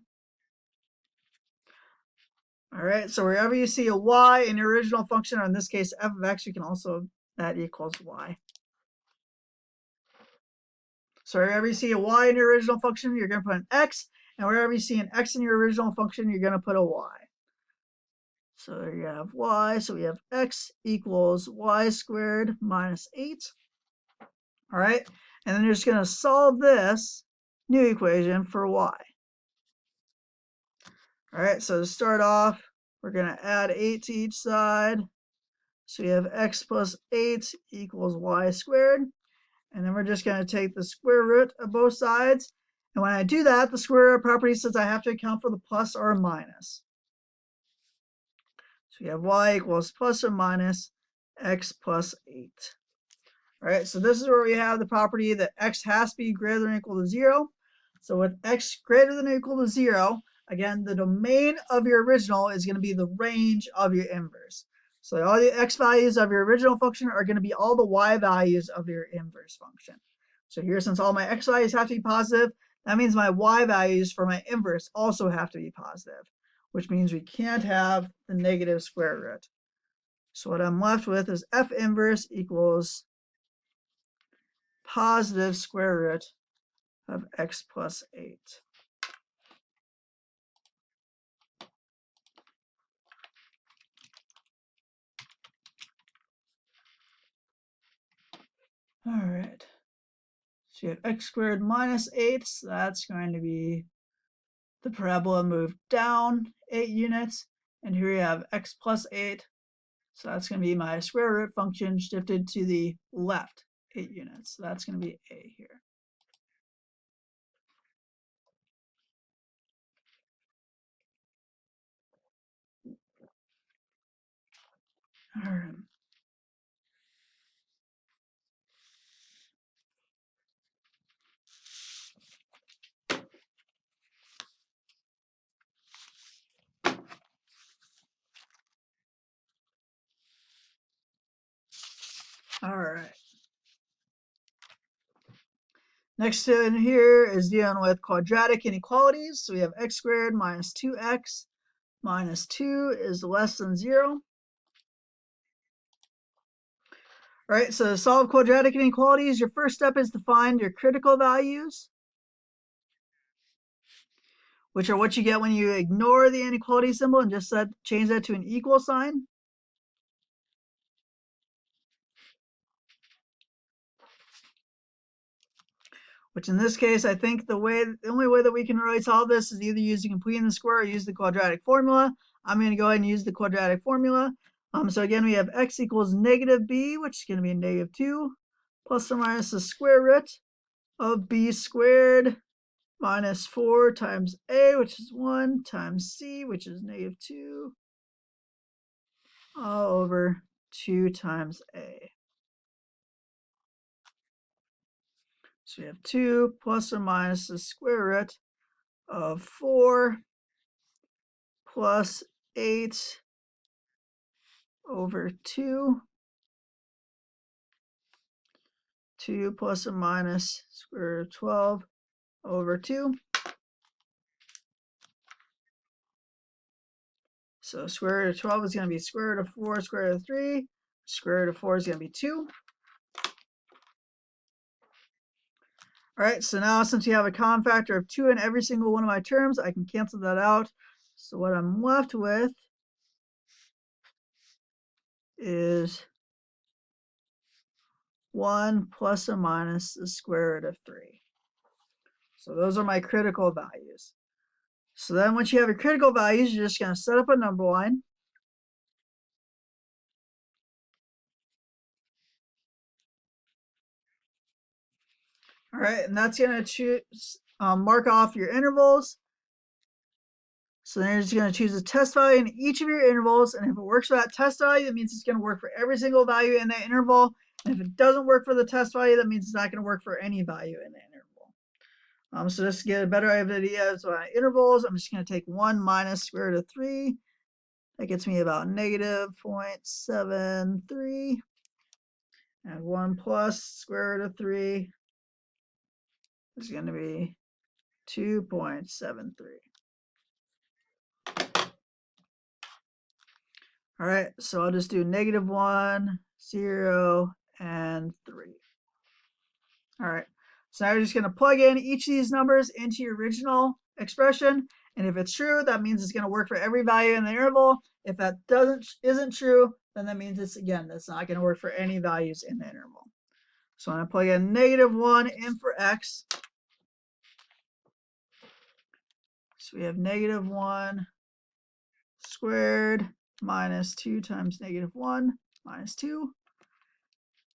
[SPEAKER 1] All right. So wherever you see a y in your original function, or in this case f of x, you can also, that equals y. So wherever you see a y in your original function, you're going to put an x. And wherever you see an x in your original function, you're going to put a y. So there you have y. So we have x equals y squared minus 8. All right. And then you're just going to solve this new equation for y. All right. So to start off, we're going to add 8 to each side. So we have x plus 8 equals y squared. And then we're just going to take the square root of both sides. And when I do that, the square root property says I have to account for the plus or minus. So we have y equals plus or minus x plus 8. All right, so this is where we have the property that x has to be greater than or equal to 0. So with x greater than or equal to 0, again, the domain of your original is going to be the range of your inverse. So all the x values of your original function are going to be all the y values of your inverse function. So here, since all my x values have to be positive, that means my y values for my inverse also have to be positive, which means we can't have the negative square root. So what I'm left with is f inverse equals positive square root of x plus 8. All right. So you have x squared minus 8. So that's going to be the parabola moved down 8 units. And here you have x plus 8. So that's going to be my square root function shifted to the left 8 units. So that's going to be a here. All right. All right. Next in here is dealing with quadratic inequalities. So we have x squared minus 2x minus 2 is less than 0. All right, so to solve quadratic inequalities, your first step is to find your critical values, which are what you get when you ignore the inequality symbol and just change that to an equal sign. Which in this case, I think the only way that we can really solve this is either using completing the square or use the quadratic formula. I'm going to go ahead and use the quadratic formula. So again, we have x equals negative b, which is going to be negative 2, plus or minus the square root of b squared minus 4 times a, which is 1, times c, which is negative 2, all over 2 times a. So we have 2 plus or minus the square root of 4 plus 8 over 2. 2 plus or minus square root of 12 over 2. So square root of 12 is going to be square root of 4, square root of 3. Square root of 4 is going to be 2. All right, so now since you have a common factor of 2 in every single one of my terms, I can cancel that out. So what I'm left with is 1 plus or minus the square root of 3. So those are my critical values. So then once you have your critical values, you're just going to set up a number line. All right, and that's going to choose mark off your intervals. So then you're just going to choose a test value in each of your intervals, and if it works for that test value, that means it's going to work for every single value in that interval. And if it doesn't work for the test value, that means it's not going to work for any value in the interval. So just to get a better idea of my intervals, I'm just going to take 1 minus square root of 3. That gets me about negative 0.73. And 1 plus square root of 3 is going to be 2.73. All right, so I'll just do negative 1, 0, and 3. All right, so now you're just going to plug in each of these numbers into your original expression. And if it's true, that means it's going to work for every value in the interval. If that isn't true, then that means it's not going to work for any values in the interval. So I'm going to plug in negative 1 in for x. So we have negative 1 squared minus 2 times negative 1 minus 2.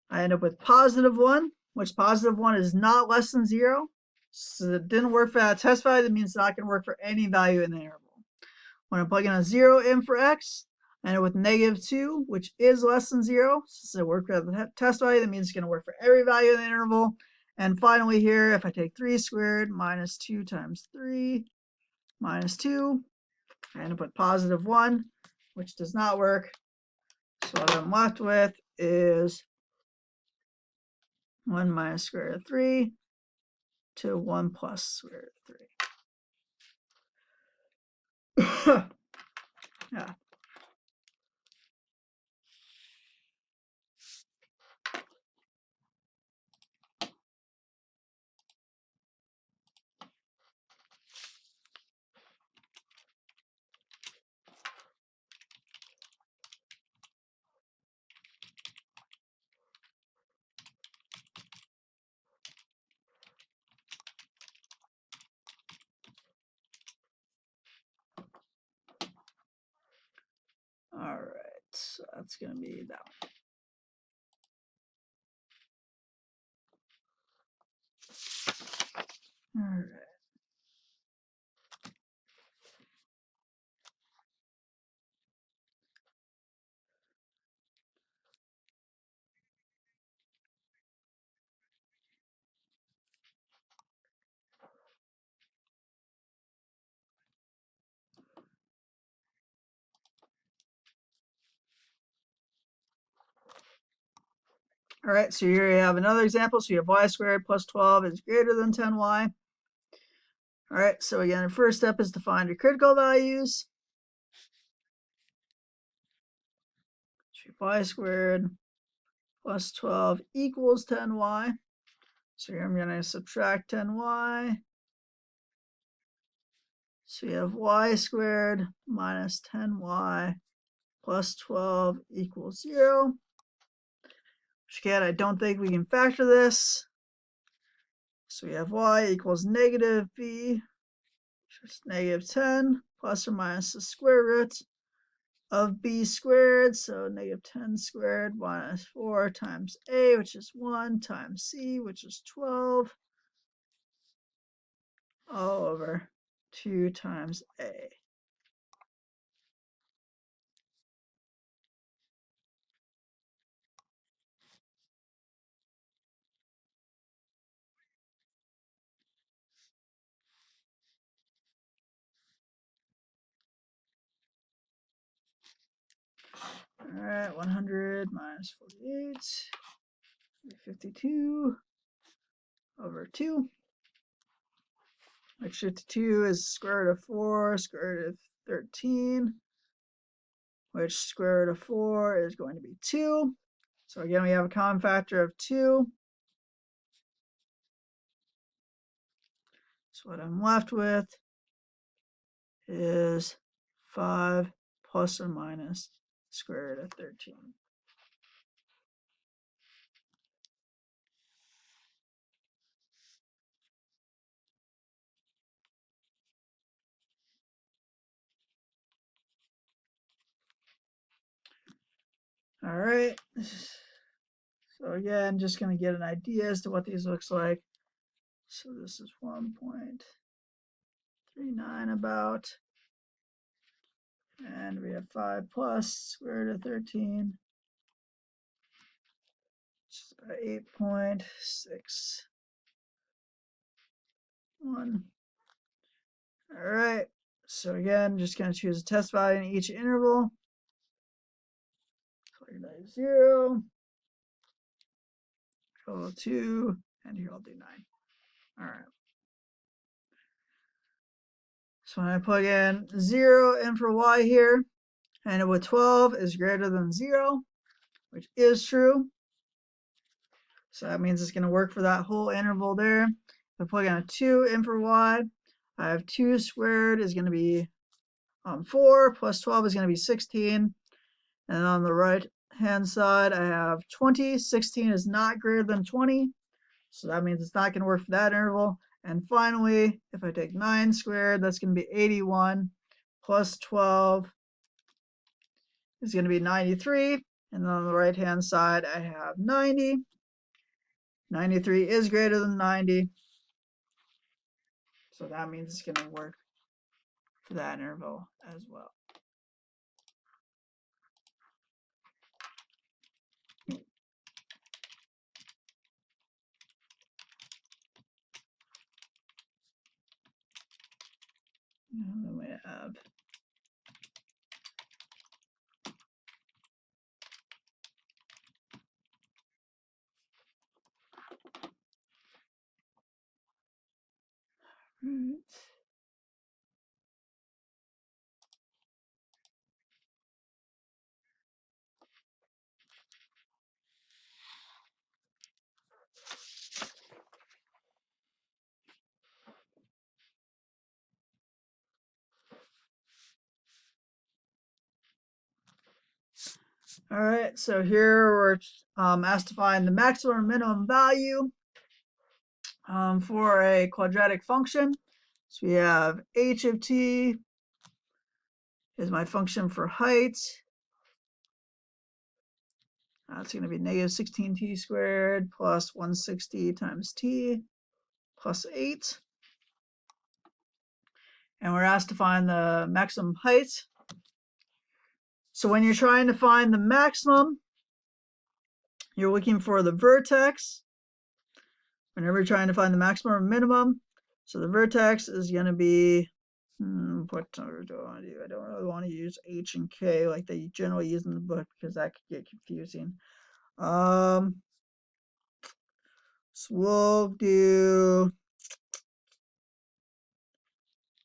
[SPEAKER 1] I end up with positive 1, which positive 1 is not less than 0. So it didn't work for that test value. That means it's not going to work for any value in the interval. When I plug in a 0 in for x, I end up with negative 2, which is less than 0. So it worked for the test value. That means it's going to work for every value in the interval. And finally here, if I take 3 squared minus 2 times 3 minus 2, I end up with positive 1, which does not work. So what I'm left with is 1 minus square root of 3 to 1 plus square root of 3. Yeah. All right, so that's going to be that one. All right. All right, so here you have another example. So you have y squared plus 12 is greater than 10y. All right, so again, the first step is to find your critical values. So y squared plus 12 equals 10y. So here I'm going to subtract 10y. So you have y squared minus 10y plus 12 equals 0. Which again, I don't think we can factor this. So we have y equals negative b, which is negative 10, plus or minus the square root of b squared. So negative 10 squared minus 4 times a, which is 1, times c, which is 12, all over 2 times a. All right, 100 minus 48, 52 over 2. Which 52 is square root of 4, square root of 13, which square root of 4 is going to be 2. So again, we have a common factor of 2. So what I'm left with is 5 plus or minus square root of 13. All right. So again, just going to get an idea as to what these looks like. So this is 1.39 about. And we have 5 plus square root of 13. Which is about 8.61. All right. So again, just going to choose a test value in each interval. So here that is 0. Here I'll do 2, and here I'll do 9. All right. So when I plug in 0 in for y here, and with 12 is greater than 0, which is true. So that means it's going to work for that whole interval there. If I plug in a 2 in for y, I have 2 squared is going to be 4, plus 12 is going to be 16. And on the right hand side, I have 20. 16 is not greater than 20. So that means it's not going to work for that interval. And finally, if I take 9 squared, that's going to be 81 plus 12 is going to be 93. And then on the right hand side, I have 90. 93 is greater than 90. So that means it's going to work for that interval as well. And then we have All right, so here we're asked to find the maximum or minimum value for a quadratic function. So we have h of t is my function for height. That's going to be negative 16t squared plus 160 times t plus 8. And we're asked to find the maximum height. So when you're trying to find the maximum, you're looking for the vertex. Whenever you're trying to find the maximum or minimum, so the vertex is going to be, what do I want to do? I don't really want to use h and k like they generally use in the book because that could get confusing. So we'll do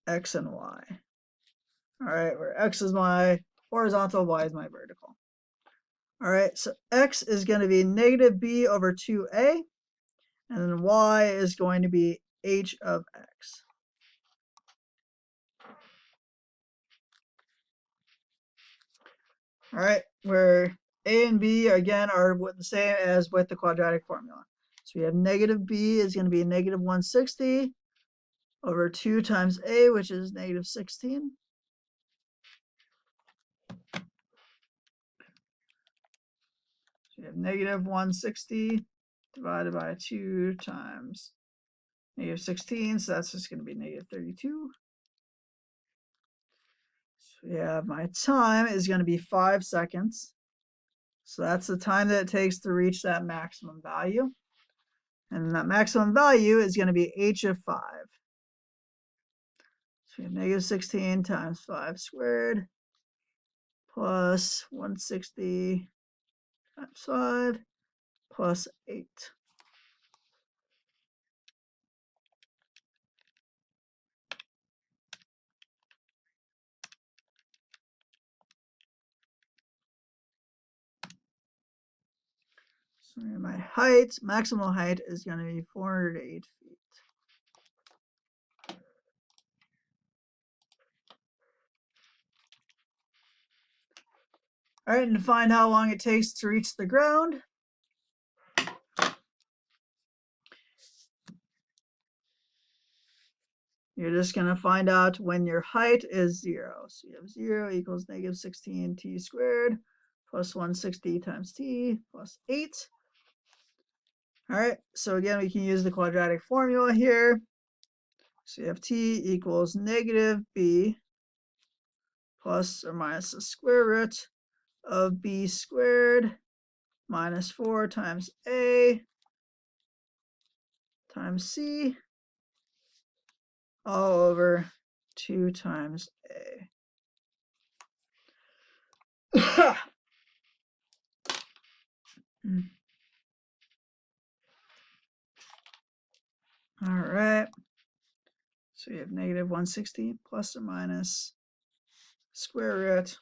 [SPEAKER 1] x and y. All right, where x is my horizontal, y is my vertical. All right, so x is going to be negative b over 2a, and then y is going to be h of x. All right, where a and b again are the same as with the quadratic formula. So we have negative b is going to be negative 160 over 2 times a, which is negative 16. So we have negative 160 divided by 2 times negative 16, so that's just going to be negative 32. So we have my time is going to be 5 seconds. So that's the time that it takes to reach that maximum value. And that maximum value is going to be h of 5. So we have negative 16 times 5 squared plus 160 times 5 plus 8. So my height, maximal height, is going to be 408 feet. All right, and to find how long it takes to reach the ground, you're just going to find out when your height is 0. So you have 0 equals negative 16t squared plus 160 times t plus 8. All right, so again, we can use the quadratic formula here. So you have t equals negative b plus or minus the square root of b squared minus 4 times a times c all over 2 times a. All right. So you have negative 160 plus or minus square root.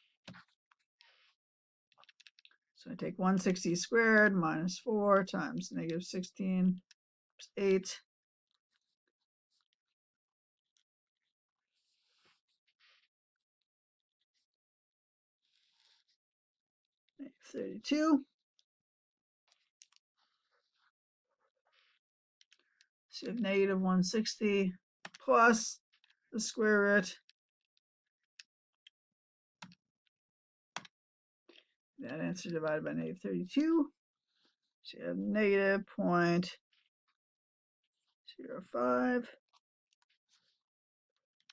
[SPEAKER 1] So I take 160 squared minus 4 times negative 16 plus 8. Negative 32. So you have negative 160 plus the square root. That answer divided by negative 32. So you have negative 0.05.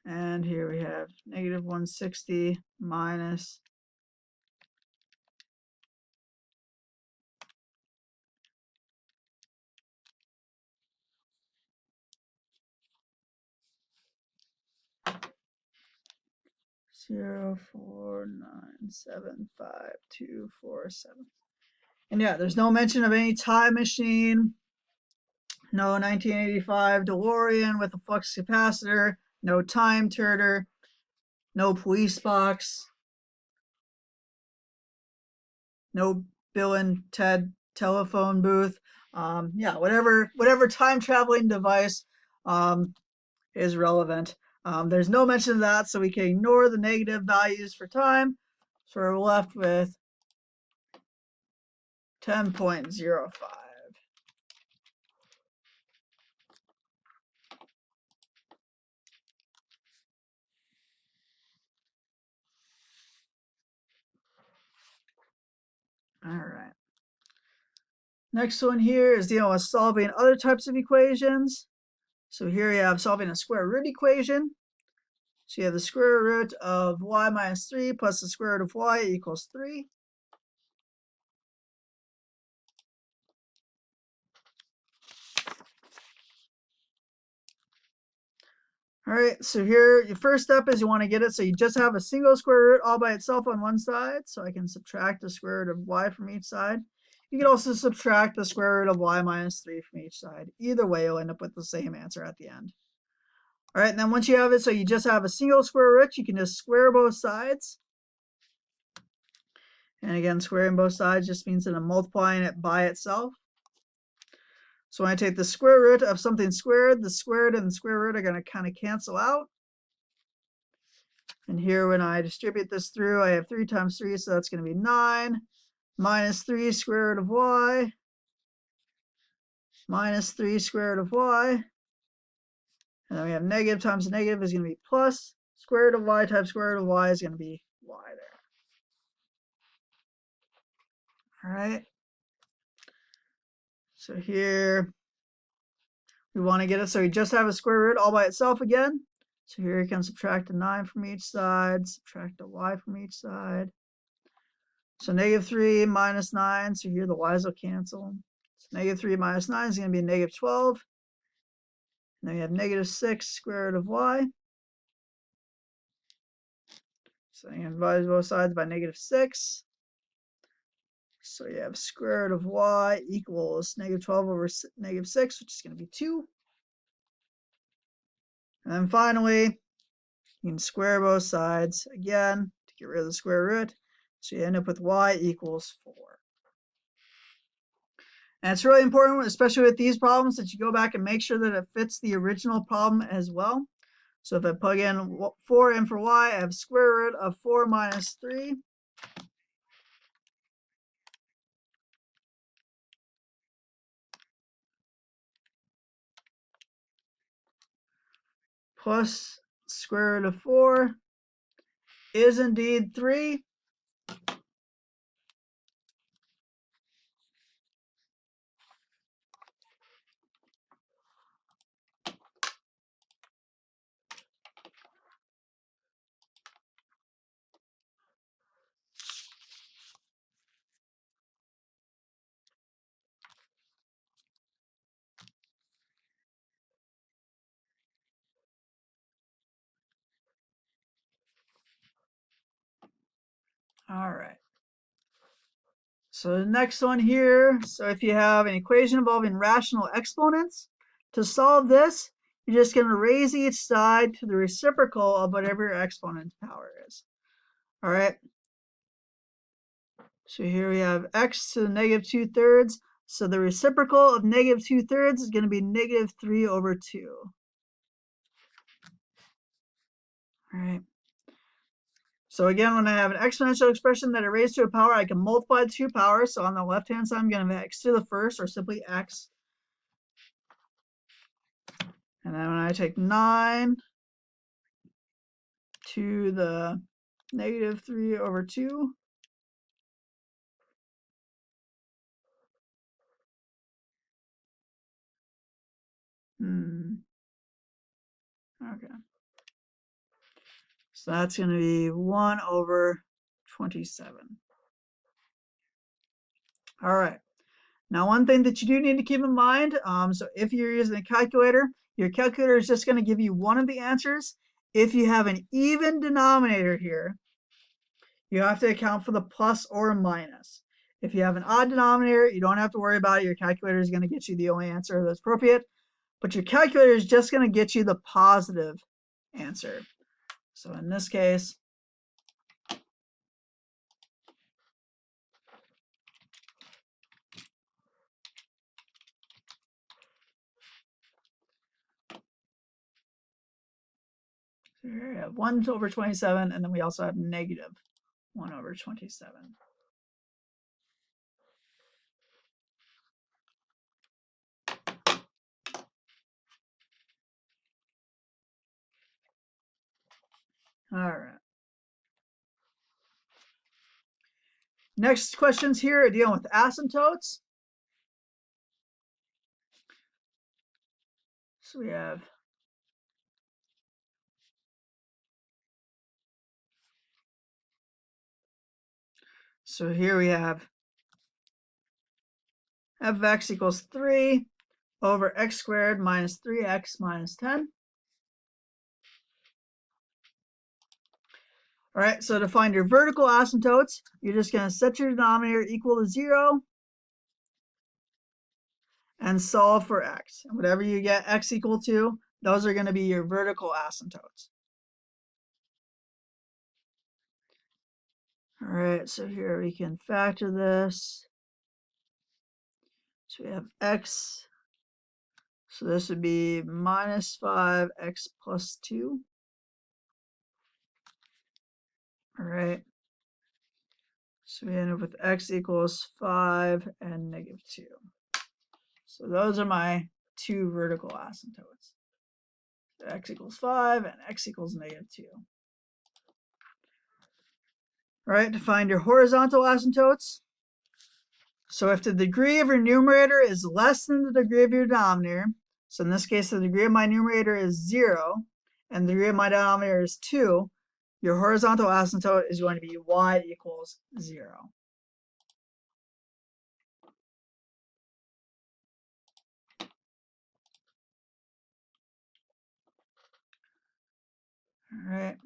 [SPEAKER 1] And here we have negative 160 minus 0.4975247. And yeah, there's no mention of any time machine, no 1985 DeLorean with a flux capacitor, no time turner, no police box, no Bill and Ted telephone booth. Yeah, whatever time traveling device is relevant. There's no mention of that, so we can ignore the negative values for time. So we're left with 10.05. All right. Next one here is dealing with solving other types of equations. So here you have solving a square root equation. So you have the square root of y minus 3 plus the square root of y equals 3. All right, so here your first step is you want to get it so you just have a single square root all by itself on one side. So I can subtract the square root of y from each side. You can also subtract the square root of y minus 3 from each side. Either way, you'll end up with the same answer at the end. All right, and then once you have it so you just have a single square root, you can just square both sides. And again, squaring both sides just means that I'm multiplying it by itself. So when I take the square root of something squared, the squared and the square root are going to kind of cancel out. And here when I distribute this through, I have 3 times 3, so that's going to be 9, minus 3 square root of y, minus 3 square root of y. And then we have negative times negative is going to be plus. Square root of y times square root of y is going to be y there. All right. So here we want to get it so we just have a square root all by itself again. So here you can subtract a 9 from each side, subtract a y from each side. So negative 3 minus 9, so here the y's will cancel. So negative 3 minus 9 is going to be negative 12. And then we have negative 6 square root of y. So you can divide both sides by negative 6. So you have square root of y equals negative 12 over negative 6, which is going to be 2. And then finally, you can square both sides again to get rid of the square root. So you end up with y equals 4. And it's really important, especially with these problems, that you go back and make sure that it fits the original problem as well. So if I plug in 4 in for y, I have square root of 4 minus 3. Plus square root of 4 is indeed 3. All right. So the next one here, so if you have an equation involving rational exponents, to solve this, you're just going to raise each side to the reciprocal of whatever your exponent's power is. All right. So here we have x to the negative 2/3. So the reciprocal of negative 2/3 is going to be negative 3 over 2. All right. So again, when I have an exponential expression that I raise to a power, I can multiply the two powers. So on the left-hand side, I'm going to have x to the first, or simply x. And then when I take 9 to the negative 3 over 2, okay. So that's going to be 1 over 27. All right. Now, one thing that you do need to keep in mind, so if you're using a calculator, your calculator is just going to give you one of the answers. If you have an even denominator here, you have to account for the plus or minus. If you have an odd denominator, you don't have to worry about it. Your calculator is going to get you the only answer that's appropriate. But your calculator is just going to get you the positive answer. So in this case, here we have 1 over 27, and then we also have negative 1 over 27. All right. Next questions here are dealing with asymptotes. So we have here we have f of x equals 3 over x squared minus 3x minus 10. All right, so to find your vertical asymptotes, you're just going to set your denominator equal to 0 and solve for x. And whatever you get x equal to, those are going to be your vertical asymptotes. All right, so here we can factor this. So we have x. So this would be minus 5x plus 2. All right. So we end up with x equals 5 and negative 2. So those are my two vertical asymptotes. So x equals 5 and x equals negative 2. All right, to find your horizontal asymptotes. So if the degree of your numerator is less than the degree of your denominator, so in this case, the degree of my numerator is 0, and the degree of my denominator is 2, your horizontal asymptote is going to be y equals 0. All right.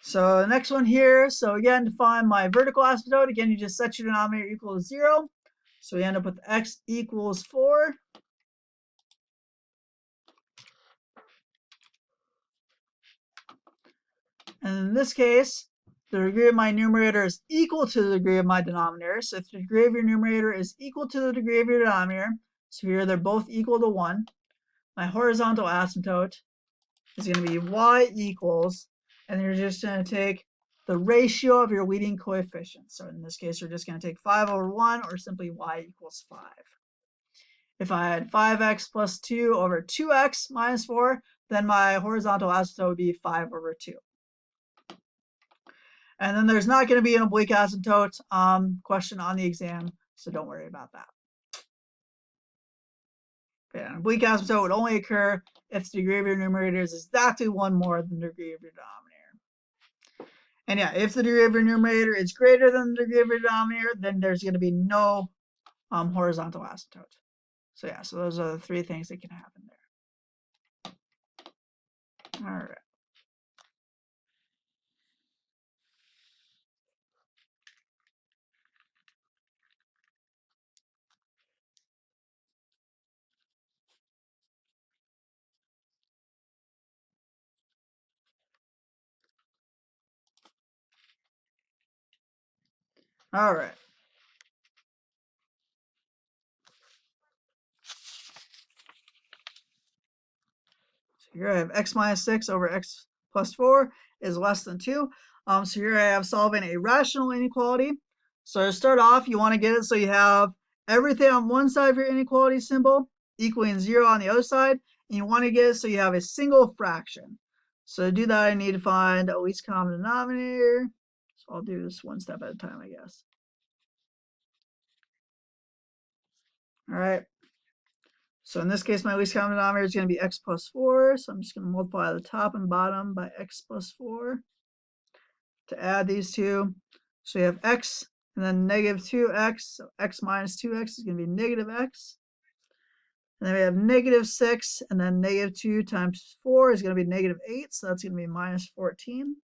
[SPEAKER 1] So the next one here, so again, to find my vertical asymptote, again, you just set your denominator equal to 0. So we end up with x equals 4. And in this case, the degree of my numerator is equal to the degree of my denominator. So if the degree of your numerator is equal to the degree of your denominator, so here they're both equal to 1, my horizontal asymptote is going to be y equals, and you're just going to take the ratio of your leading coefficients. So in this case, we're just going to take 5 over 1, or simply y equals 5. If I had 5x plus 2 over 2x minus 4, then my horizontal asymptote would be 5 over 2. And then there's not going to be an oblique asymptote question on the exam, so don't worry about that. Okay, an oblique asymptote would only occur if the degree of your numerator is exactly 1 more than the degree of your denominator. And yeah, if the degree of your numerator is greater than the degree of your denominator, then there's going to be no horizontal asymptote. So yeah, so those are the three things that can happen there. All right. All right. So here I have x minus 6 over x plus 4 is less than 2. So here I have solving a rational inequality. So to start off, you want to get it so you have everything on one side of your inequality symbol equaling 0 on the other side. And you want to get it so you have a single fraction. So to do that, I need to find a least common denominator. So I'll do this one step at a time, I guess. All right. So in this case, my least common denominator is going to be x plus 4. So I'm just going to multiply the top and bottom by x plus 4 to add these two. So you have x and then negative 2x. So x minus 2x is going to be negative x. And then we have -6, and then -2 times 4 is going to be -8, so that's going to be -14.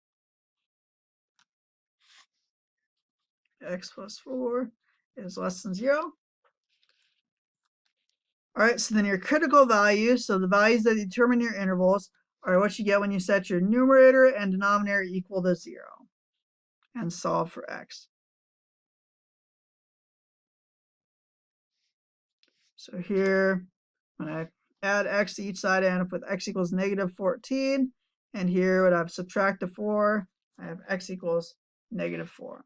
[SPEAKER 1] X plus 4 is less than 0. All right, so then your critical values, so the values that determine your intervals, are what you get when you set your numerator and denominator equal to 0 and solve for x. So here, when I add x to each side, I end up with x equals -14. And here, when I've subtracted 4, I have x equals -4.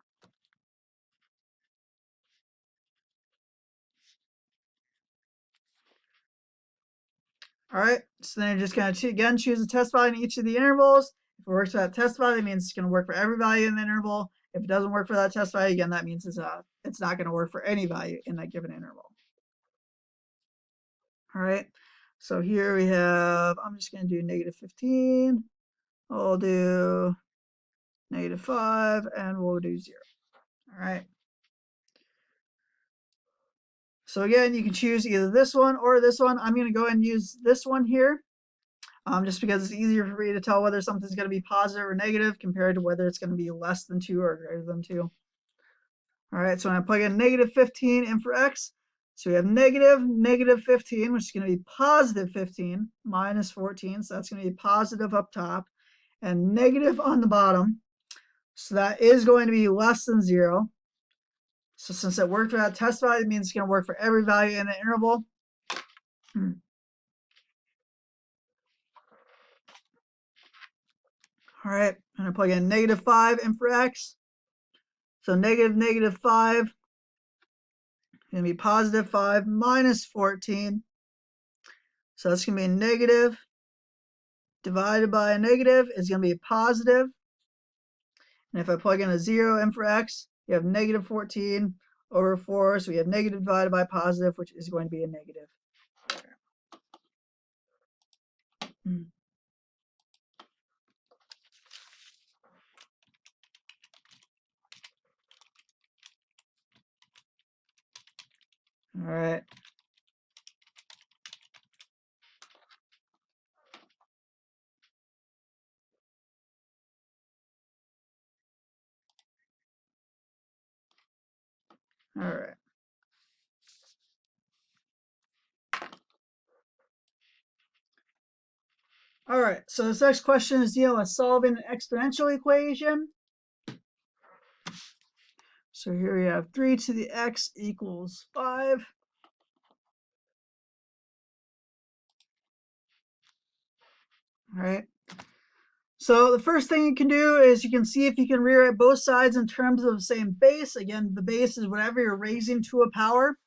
[SPEAKER 1] All right, so then you're just going to, again, choose a test value in each of the intervals. If it works for that test value, it means it's going to work for every value in the interval. If it doesn't work for that test value, again, that means it's not going to work for any value in that given interval. All right, so here we have, I'm just going to do -15. I'll do -5, and we'll do 0. All right. So again, you can choose either this one or this one. I'm going to go ahead and use this one here, just because it's easier for me to tell whether something's going to be positive or negative compared to whether it's going to be less than 2 or greater than 2. All right, so I'm going to plug in -15 in for x. So we have -15, which is going to be +15 minus 14. So that's going to be positive up top and negative on the bottom. So that is going to be less than 0. So since it worked for that test value, it means it's going to work for every value in the interval. All right, I'm going to plug in -5 in for x. So -5 is going to be +5 minus 14. So that's going to be a negative divided by a negative is going to be positive. And if I plug in a 0 in for x, you have -14 over 4. So we have negative divided by positive, which is going to be a negative. All right. All right. All right, so this next question is dealing with solving an exponential equation. So here we have 3 to the x equals 5. All right. So the first thing you can do is you can see if you can rewrite both sides in terms of the same base. Again, the base is whatever you're raising to a power.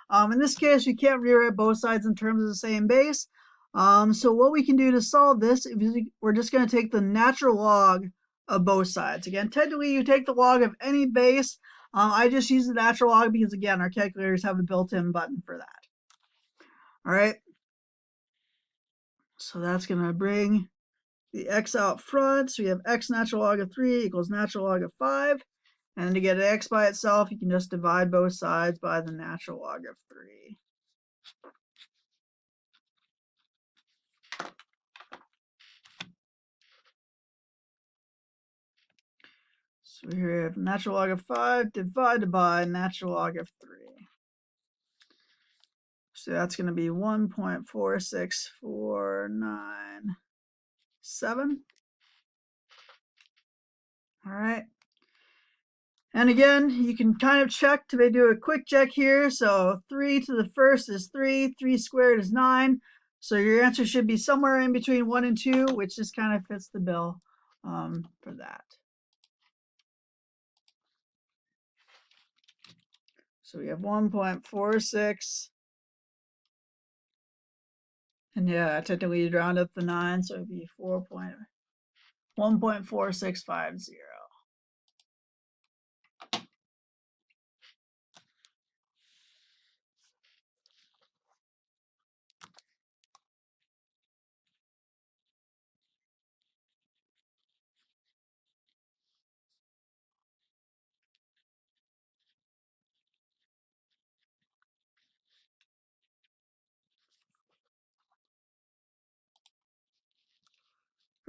[SPEAKER 1] In this case, you can't rewrite both sides in terms of the same base. So what we can do to solve this is we're just going to take the natural log of both sides. Again, technically you take the log of any base. I just use the natural log because, again, our calculators have a built-in button for that. All right. So that's going to bring the x out front. So we have x natural log of 3 equals natural log of 5. And to get an x by itself, you can just divide both sides by the natural log of 3. So here we have natural log of 5 divided by natural log of 3. So that's going to be 1.46497. All right. And again, you can kind of check to do a quick check here. So 3 to the first is 3. 3 squared is 9. So your answer should be somewhere in between 1 and 2, which just kind of fits the bill for that. So we have 1.46. And yeah, technically you'd round up the 9, so it'd be 1.4650.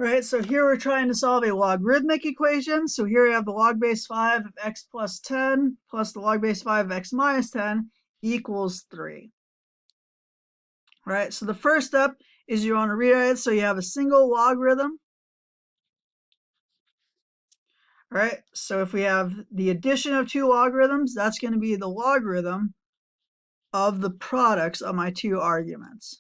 [SPEAKER 1] Right, so here we're trying to solve a logarithmic equation. So here we have the log base 5 of x plus 10 plus the log base 5 of x minus 10 equals 3. Right, so the first step is you want to rewrite it so you have a single logarithm. Right, so if we have the addition of two logarithms, that's going to be the logarithm of the products of my two arguments.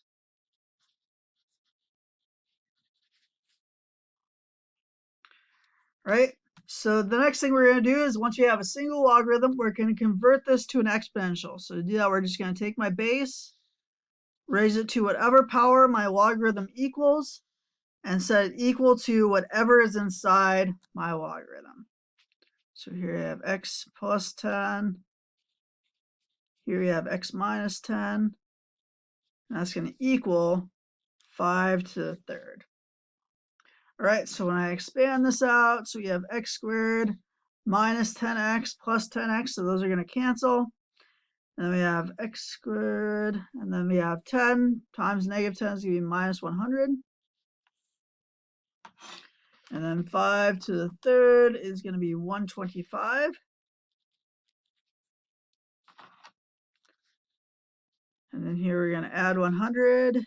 [SPEAKER 1] Right? So the next thing we're going to do is once we have a single logarithm, we're going to convert this to an exponential. So to do that, we're just going to take my base, raise it to whatever power my logarithm equals, and set it equal to whatever is inside my logarithm. So here you have x plus 10. Here you have x minus 10. And that's going to equal 5 to the third. All right, so when I expand this out, so we have x squared minus 10x plus 10x, so those are going to cancel. And then we have x squared, and then we have 10 times negative 10 is going to be minus 100. And then 5 to the third is going to be 125. And then here we're going to add 100.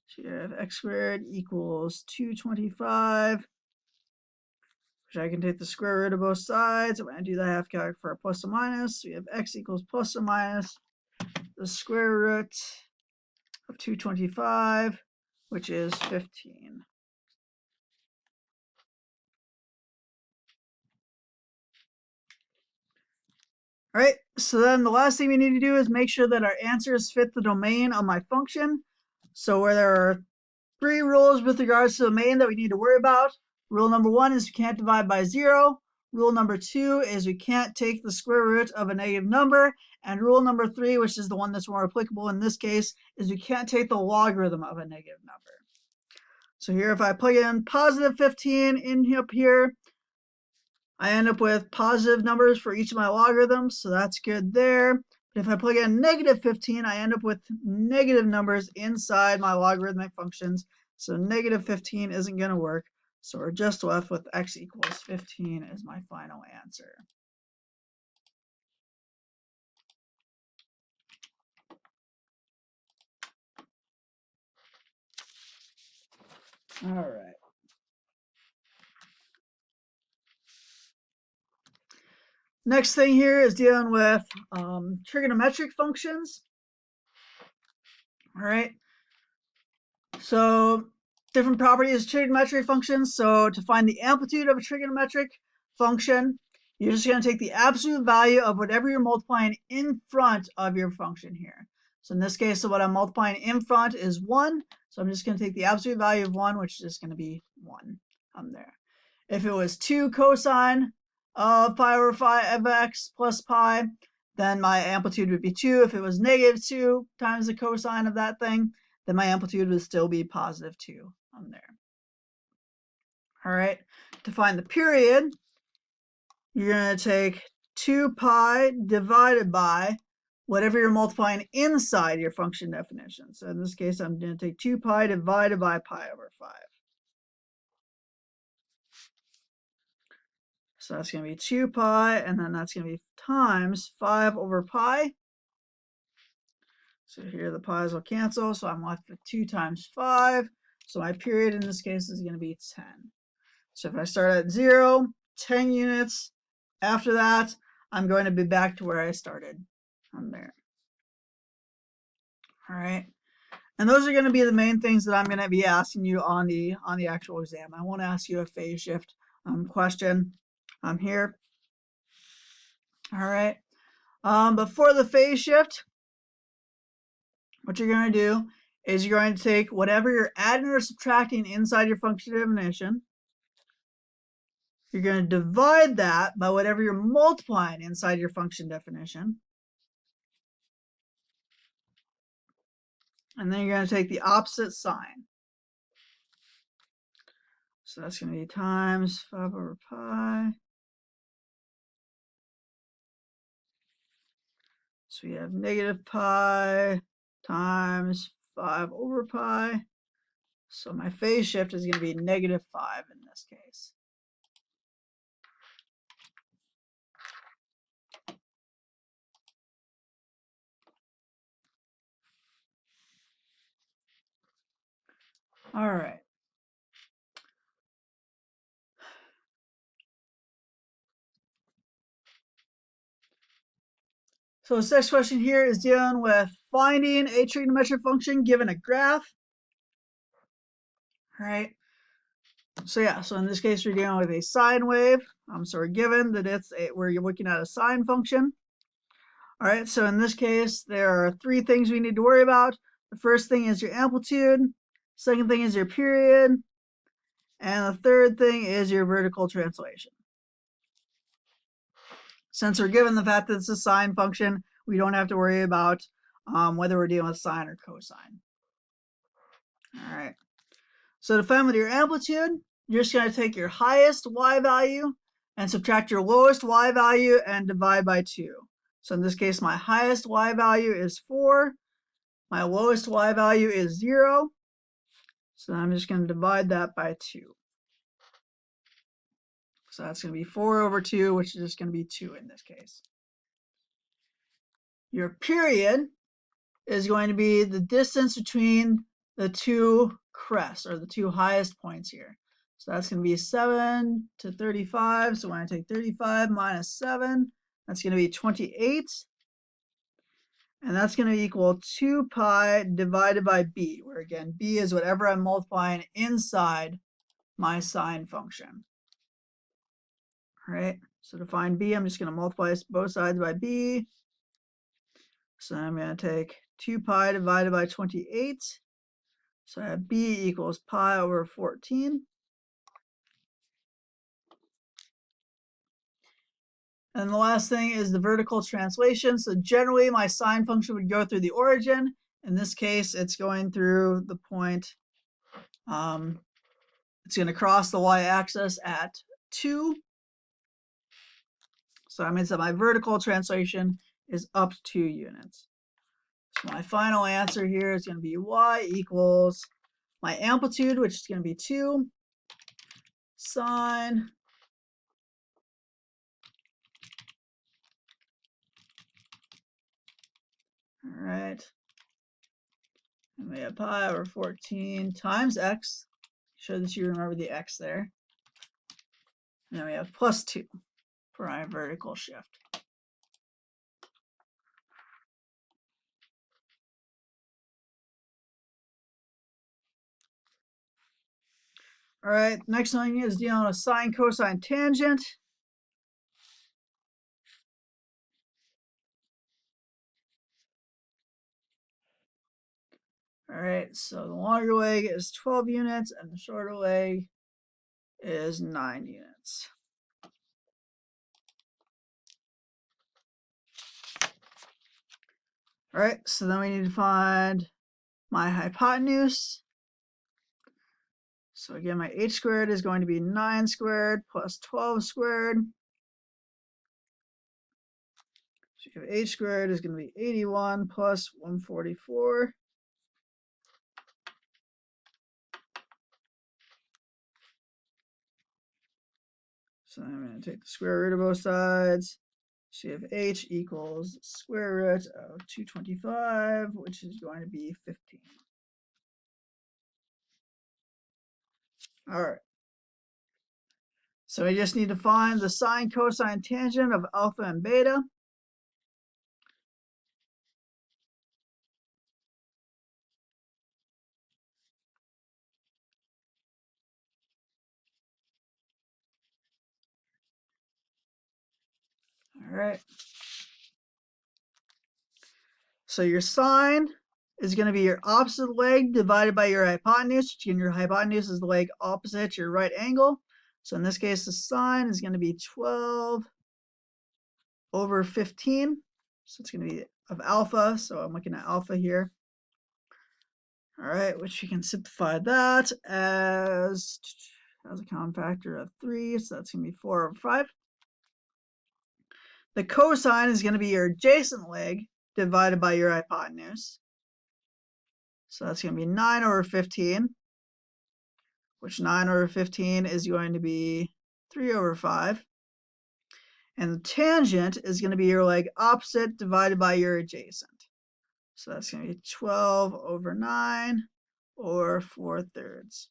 [SPEAKER 1] So you have x squared equals 225. Which I can take the square root of both sides. I'm going to do the half calc for a plus or minus. So we have x equals plus or minus the square root of 225, which is 15. All right, so then the last thing we need to do is make sure that our answers fit the domain of my function. So where there are 3 rules with regards to the domain that we need to worry about. Rule number 1 is we can't divide by 0. Rule number 2 is we can't take the square root of a negative number. And rule number 3, which is the one that's more applicable in this case, is we can't take the logarithm of a negative number. So here, if I plug in positive 15 in up here, I end up with positive numbers for each of my logarithms, so that's good there. But if I plug in negative 15, I end up with negative numbers inside my logarithmic functions, so negative 15 isn't going to work. So we're just left with x equals 15 as my final answer. All right. Next thing here is dealing with trigonometric functions. All right. So different properties of trigonometric functions. So to find the amplitude of a trigonometric function, you're just going to take the absolute value of whatever you're multiplying in front of your function here. So in this case, so what I'm multiplying in front is 1. So I'm just going to take the absolute value of 1, which is just going to be 1 there. If it was 2 cosine of pi over 5 of x plus pi, then my amplitude would be 2. If it was negative 2 times the cosine of that thing, then my amplitude would still be positive 2 on there. All right, to find the period, you're going to take 2 pi divided by whatever you're multiplying inside your function definition. So in this case, I'm going to take 2 pi divided by pi over 5. So that's going to be 2 pi, and then that's going to be times 5 over pi. So here the pi's will cancel, so I'm left with 2 times 5. So my period in this case is going to be 10. So if I start at 0, 10 units, after that, I'm going to be back to where I started on there. All right. And those are going to be the main things that I'm going to be asking you on the actual exam. I won't ask you a phase shift question here. All right. But for the phase shift, what you're going to do is you're going to take whatever you're adding or subtracting inside your function definition. You're going to divide that by whatever you're multiplying inside your function definition. And then you're going to take the opposite sign. So that's going to be times 5 over pi. So we have negative pi times 5 over pi. So my phase shift is going to be -5 in this case. All right. So this next question here is dealing with finding a trigonometric function given a graph. All right. So yeah, so in this case, we're dealing with a sine wave. So we're given that we're looking at a sine function. All right, so in this case, there are 3 things we need to worry about. The first thing is your amplitude. Second thing is your period. And the third thing is your vertical translation. Since we're given the fact that it's a sine function, we don't have to worry about whether we're dealing with sine or cosine. All right. So to find with your amplitude, you're just going to take your highest y value and subtract your lowest y value and divide by 2. So in this case, my highest y value is 4. My lowest y value is 0. So I'm just going to divide that by 2. So that's going to be 4 over 2, which is just going to be 2 in this case. Your period is going to be the distance between the 2 crests, or the 2 highest points here. So that's going to be 7 to 35. So when I take 35 minus 7, that's going to be 28. And that's going to equal 2 pi divided by b, where again, b is whatever I'm multiplying inside my sine function. All right, so to find b, I'm just going to multiply both sides by b. So I'm going to take 2 pi divided by 28. So I have b equals pi over 14. And the last thing is the vertical translation. So generally, my sine function would go through the origin. In this case, it's going through the point. It's going to cross the y-axis at 2. So that means that my vertical translation is up 2 units. So my final answer here is going to be y equals my amplitude, which is going to be 2, sine all right. And we have pi over 14 times x. Show that you remember the x there. And then we have plus 2 for my vertical shift. All right, next thing is dealing with sine, cosine, tangent. All right, so the longer leg is 12 units and the shorter leg is 9 units. All right, so then we need to find my hypotenuse. So again, my h squared is going to be 9 squared plus 12 squared. So you have h squared is going to be 81 plus 144. So I'm going to take the square root of both sides. So you have h equals square root of 225, which is going to be 15. All right. So we just need to find the sine, cosine, tangent of alpha and beta. All right. So your sine is going to be your opposite leg divided by your hypotenuse. Again, your hypotenuse is the leg opposite your right angle. So in this case, the sine is going to be 12 over 15. So it's going to be of alpha. So I'm looking at alpha here. All right, which you can simplify that as a common factor of 3. So that's going to be 4 over 5. The cosine is going to be your adjacent leg divided by your hypotenuse. So that's going to be 9 over 15. which 9 over 15 is going to be 3 over 5. And the tangent is going to be your leg opposite divided by your adjacent. So that's going to be 12 over 9 or 4/3.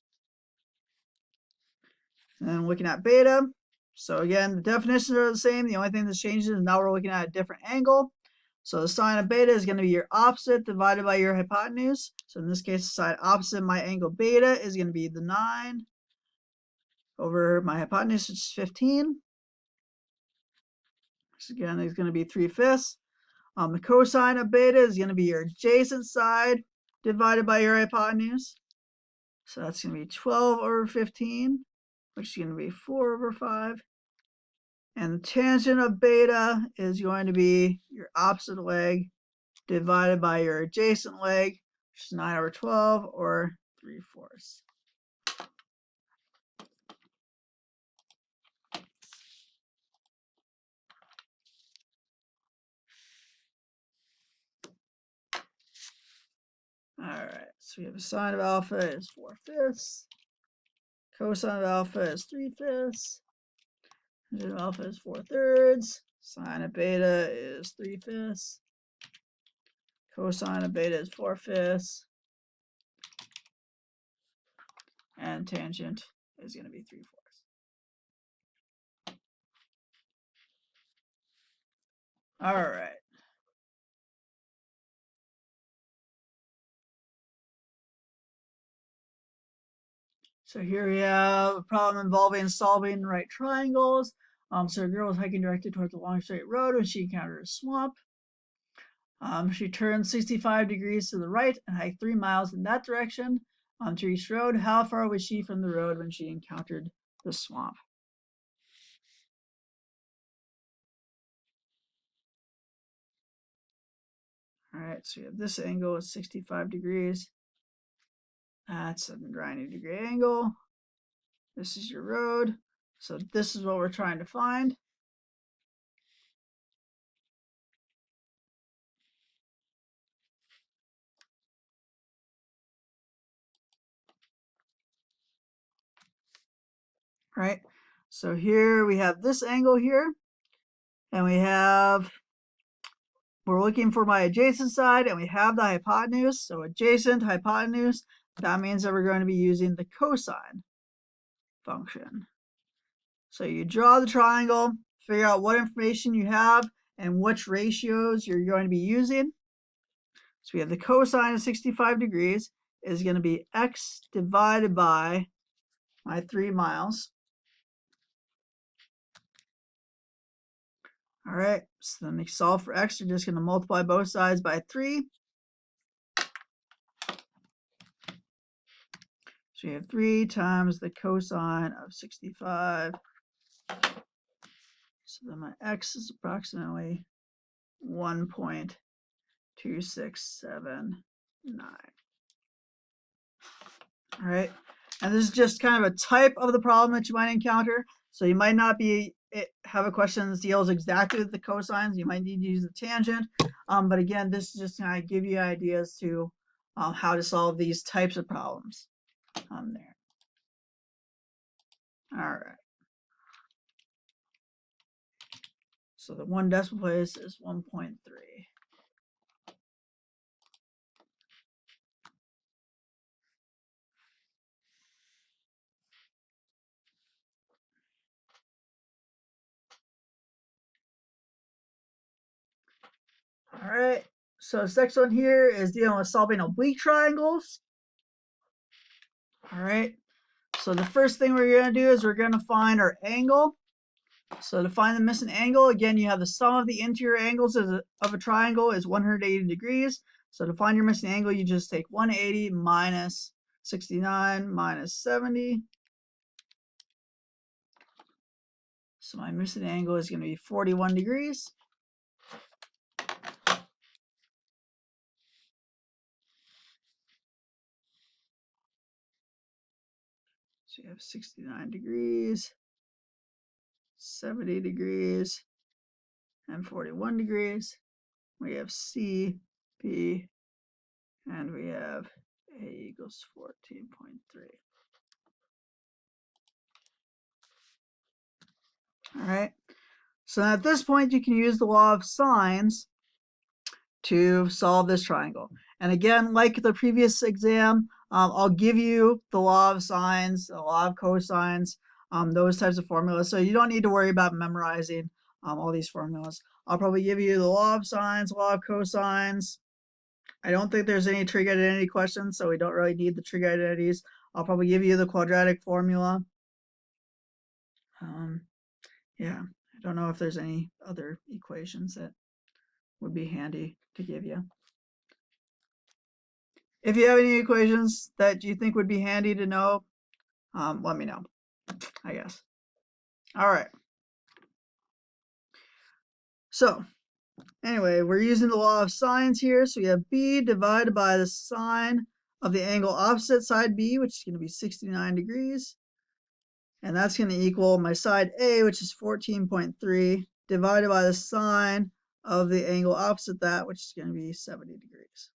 [SPEAKER 1] And then looking at beta. So again, the definitions are the same. The only thing that's changed is now we're looking at a different angle. So the sine of beta is going to be your opposite divided by your hypotenuse. So in this case, the side opposite my angle beta is going to be the 9 over my hypotenuse, which is 15. So again, it's going to be 3/5. The cosine of beta is going to be your adjacent side divided by your hypotenuse. So that's going to be 12 over 15, which is going to be 4 over 5. And the tangent of beta is going to be your opposite leg divided by your adjacent leg, which is 9 over 12 or 3/4. All right, so we have a sine of alpha is 4/5. Cosine of alpha is 3/5. Tangent of alpha is 4/3. Sine of beta is 3/5. Cosine of beta is 4/5. And tangent is going to be 3/4. All right. So here we have a problem involving solving right triangles. So a girl was hiking directly towards a long straight road when she encountered a swamp. She turned 65 degrees to the right and hiked 3 miles in that direction to reach the road. How far was she from the road when she encountered the swamp? All right, so we have this angle is 65 degrees. That's a 90-degree angle. This is your road. So this is what we're trying to find. Right? So here we have this angle here, and we're looking for my adjacent side, and we have the hypotenuse. So adjacent, hypotenuse, that means that we're going to be using the cosine function. So you draw the triangle, figure out what information you have and which ratios you're going to be using. So we have the cosine of 65 degrees is going to be x divided by my 3 miles. All right, so then we solve for x. You're just going to multiply both sides by 3. So you have 3 times the cosine of 65. So then my x is approximately 1.2679. All right, and this is just kind of a type of the problem that you might encounter. So you might not have a question that deals exactly with the cosines. You might need to use the tangent. But again, this is just going to give you ideas to how to solve these types of problems there. All right. So the 1 decimal place is 1.3. All right. So this next one here is dealing with solving oblique triangles. All right. So the first thing we're going to do is we're going to find our angle. So to find the missing angle, again, you have the sum of the interior angles of a triangle is 180 degrees. So to find your missing angle, you just take 180 minus 69 minus 70. So my missing angle is going to be 41 degrees. So you have 69 degrees, 70 degrees, and 41 degrees. We have C, P, and we have A equals 14.3. All right. So at this point, you can use the law of sines to solve this triangle. And again, like the previous exam, I'll give you the law of sines, the law of cosines, those types of formulas. So you don't need to worry about memorizing all these formulas. I'll probably give you the law of sines, law of cosines. I don't think there's any trig identity questions, so we don't really need the trig identities. I'll probably give you the quadratic formula. Yeah, I don't know if there's any other equations that would be handy to give you. If you have any equations that you think would be handy to know, let me know, I guess. All right. So anyway, we're using the law of sines here. So we have b divided by the sine of the angle opposite side b, which is going to be 69 degrees. And that's going to equal my side A, which is 14.3, divided by the sine of the angle opposite that, which is going to be 70 degrees.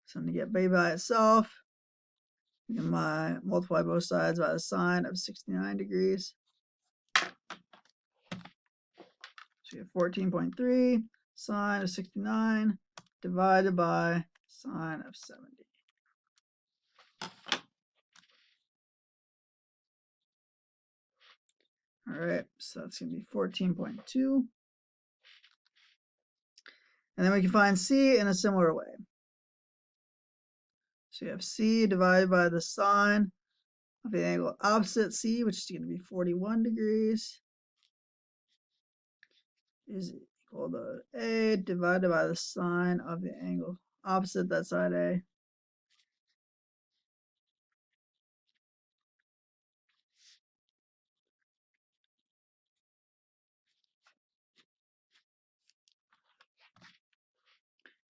[SPEAKER 1] So I'm going to get B by itself. And multiply both sides by the sine of 69 degrees. So you have 14.3 sine of 69 divided by sine of 70. All right, so that's going to be 14.2. And then we can find C in a similar way. So you have C divided by the sine of the angle opposite C, which is going to be 41 degrees, is equal to A divided by the sine of the angle opposite that side A.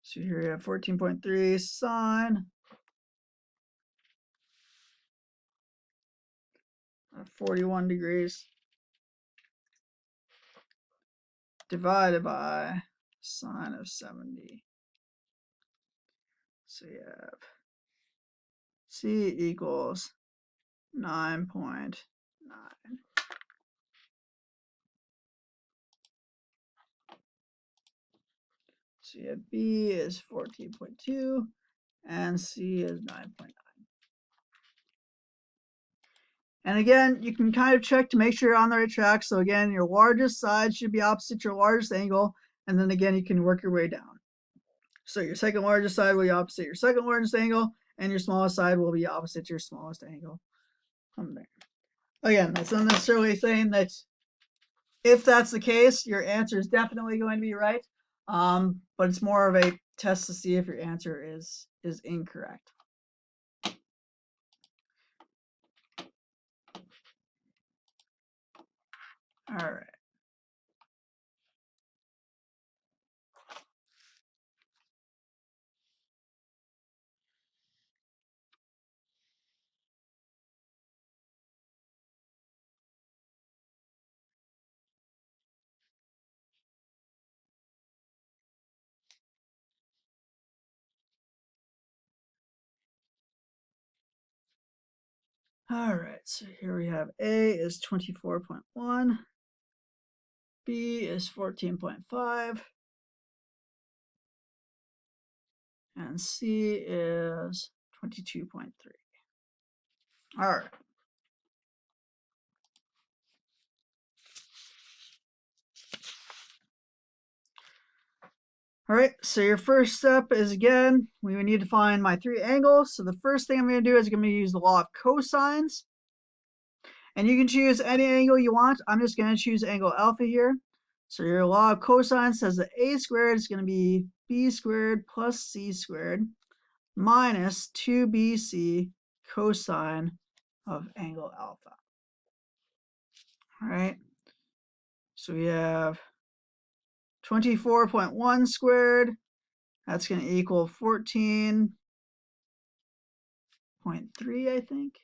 [SPEAKER 1] So here you have 14.3 sine of 41 degrees divided by sine of 70. So you have C equals 9.9. So you have B is 14.2 and C is 9.9. And again, you can kind of check to make sure you're on the right track. So again, your largest side should be opposite your largest angle. And then again, you can work your way down. So your second largest side will be opposite your second largest angle, and your smallest side will be opposite your smallest angle. Again, that's not necessarily saying that if that's the case, your answer is definitely going to be right. But it's more of a test to see if your answer is incorrect. All right. All right, so here we have A is 24.1, B is 14.5, and C is 22.3. All right. All right, so your first step is, again, we would need to find my three angles. So the first thing I'm going to do is I'm going to use the law of cosines. And you can choose any angle you want. I'm just going to choose angle alpha here. So your law of cosines says that a squared is going to be b squared plus c squared minus 2bc cosine of angle alpha. All right, so we have 24.1 squared. That's going to equal 14.3, I think.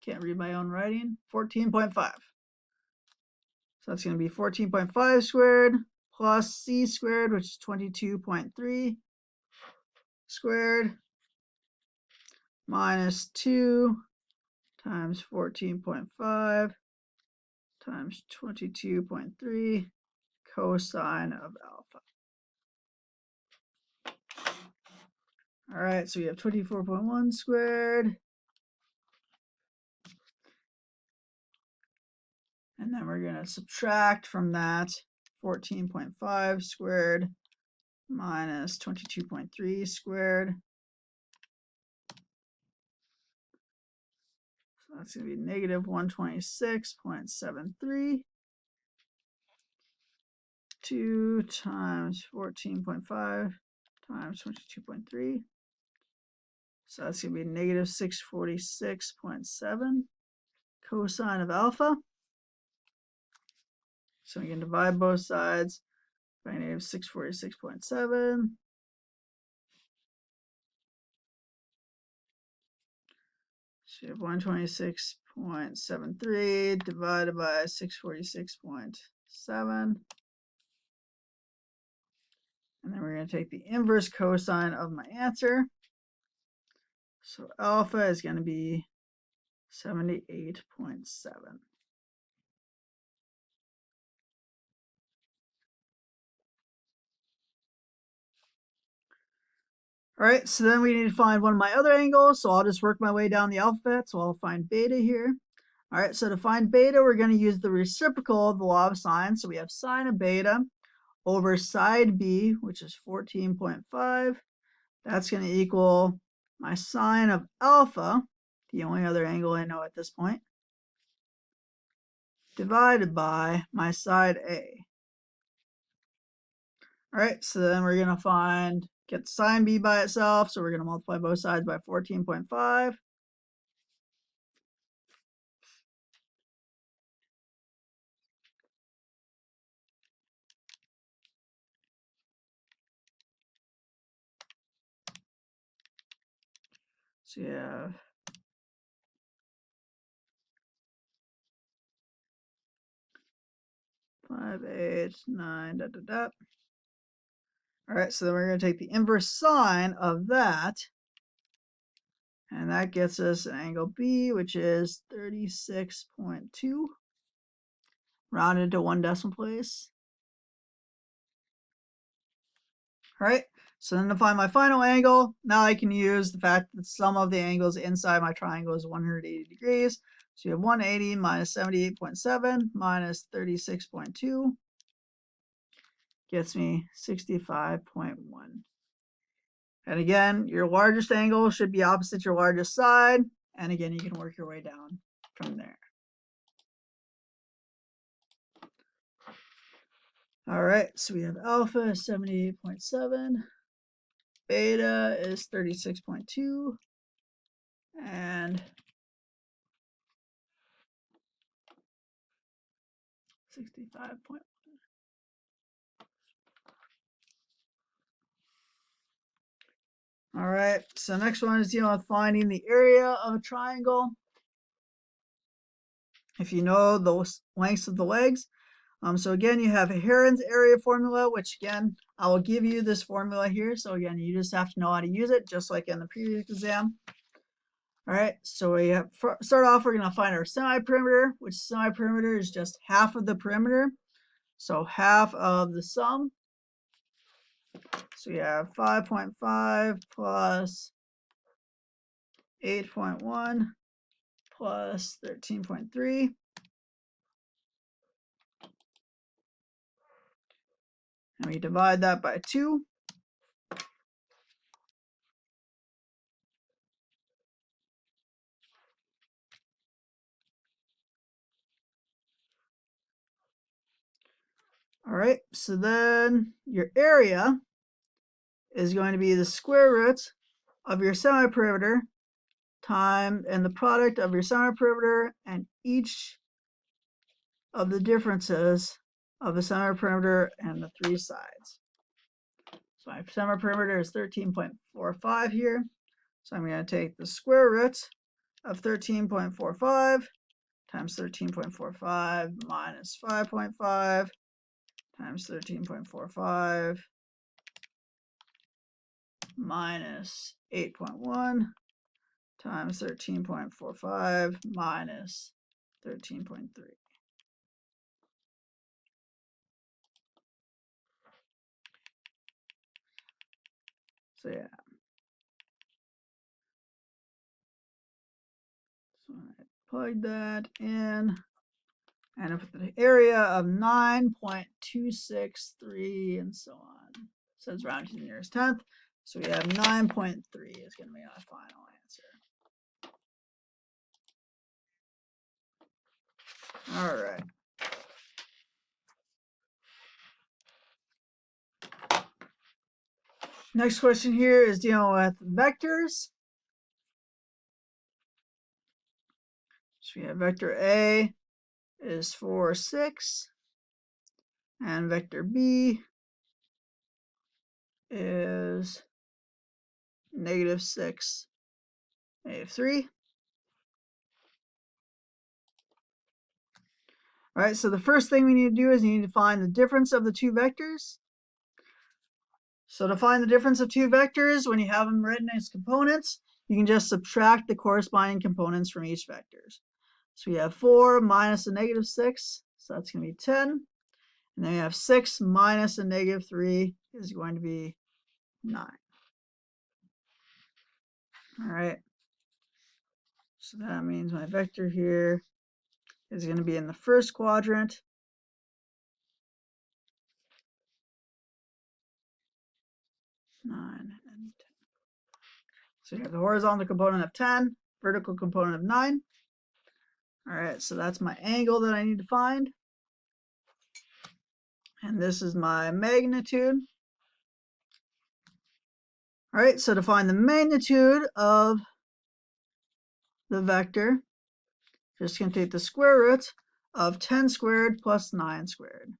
[SPEAKER 1] Can't read my own writing. 14.5. So that's going to be 14.5 squared plus c squared, which is 22.3 squared, minus 2 times 14.5 times 22.3 cosine of alpha. All right, so we have 24.1 squared. And then we're going to subtract from that 14.5 squared minus 22.3 squared. So that's going to be negative 126.73. 2 times 14.5 times 22.3. So that's going to be negative 646.7 cosine of alpha. So we can divide both sides by negative 646.7. So you have 126.73 divided by 646.7. And then we're going to take the inverse cosine of my answer. So alpha is going to be 78.7. All right, so then we need to find one of my other angles. So I'll just work my way down the alphabet. So I'll find beta here. All right, so to find beta, we're going to use the reciprocal of the law of sine. So we have sine of beta over side B, which is 14.5. That's going to equal my sine of alpha, the only other angle I know at this point, divided by my side A. All right, so then we're going to get sine B by itself. So we're going to multiply both sides by 14.5. So you have 5, 8, 9, All right, so then we're going to take the inverse sine of that. And that gets us an angle B, which is 36.2, rounded to 1 decimal place. All right, so then to find my final angle, now I can use the fact that the sum of the angles inside my triangle is 180 degrees. So you have 180 minus 78.7 minus 36.2 gets me 65.1. And again, your largest angle should be opposite your largest side. And again, you can work your way down from there. All right, so we have alpha is 78.7, beta is 36.2, and 65.1. All right, so next one is dealing with finding the area of a triangle. If you know the lengths of the legs. So again, you have a Heron's area formula, which again, I will give you this formula here. So again, you just have to know how to use it, just like in the previous exam. All right, so we have, start off, we're going to find our semi-perimeter, which semi-perimeter is just half of the perimeter. So half of the sum. So you have 5.5 plus 8.1 plus 13.3. And we divide that by 2. All right, so then your area is going to be the square root of your semi-perimeter and the product of your semi-perimeter and each of the differences of the semi-perimeter and the 3 sides. So my semi-perimeter is 13.45 here. So I'm going to take the square root of 13.45 times 13.45 minus 5.5 times 13.45 minus 8.1 times 13.45 minus 13.3. So yeah. So I plug that in, and I put the area of 9.263 and so on. So it's rounded to the nearest tenth. So we have 9.3 is going to be our final answer. All right. Next question here is dealing with vectors. So we have vector A is 4, 6, and vector B is -6, -3. All right, so the first thing we need to do is you need to find the difference of the two vectors. So to find the difference of two vectors, when you have them written as components, you can just subtract the corresponding components from each vector. So we have 4 minus a -6, so that's going to be 10. And then we have 6 minus a -3 is going to be 9. All right. So that means my vector here is going to be in the first quadrant. And 10. So you have the horizontal component of 10, vertical component of 9. All right, so that's my angle that I need to find. And this is my magnitude. All right, so to find the magnitude of the vector, just going to take the square root of 10 squared plus 9 squared.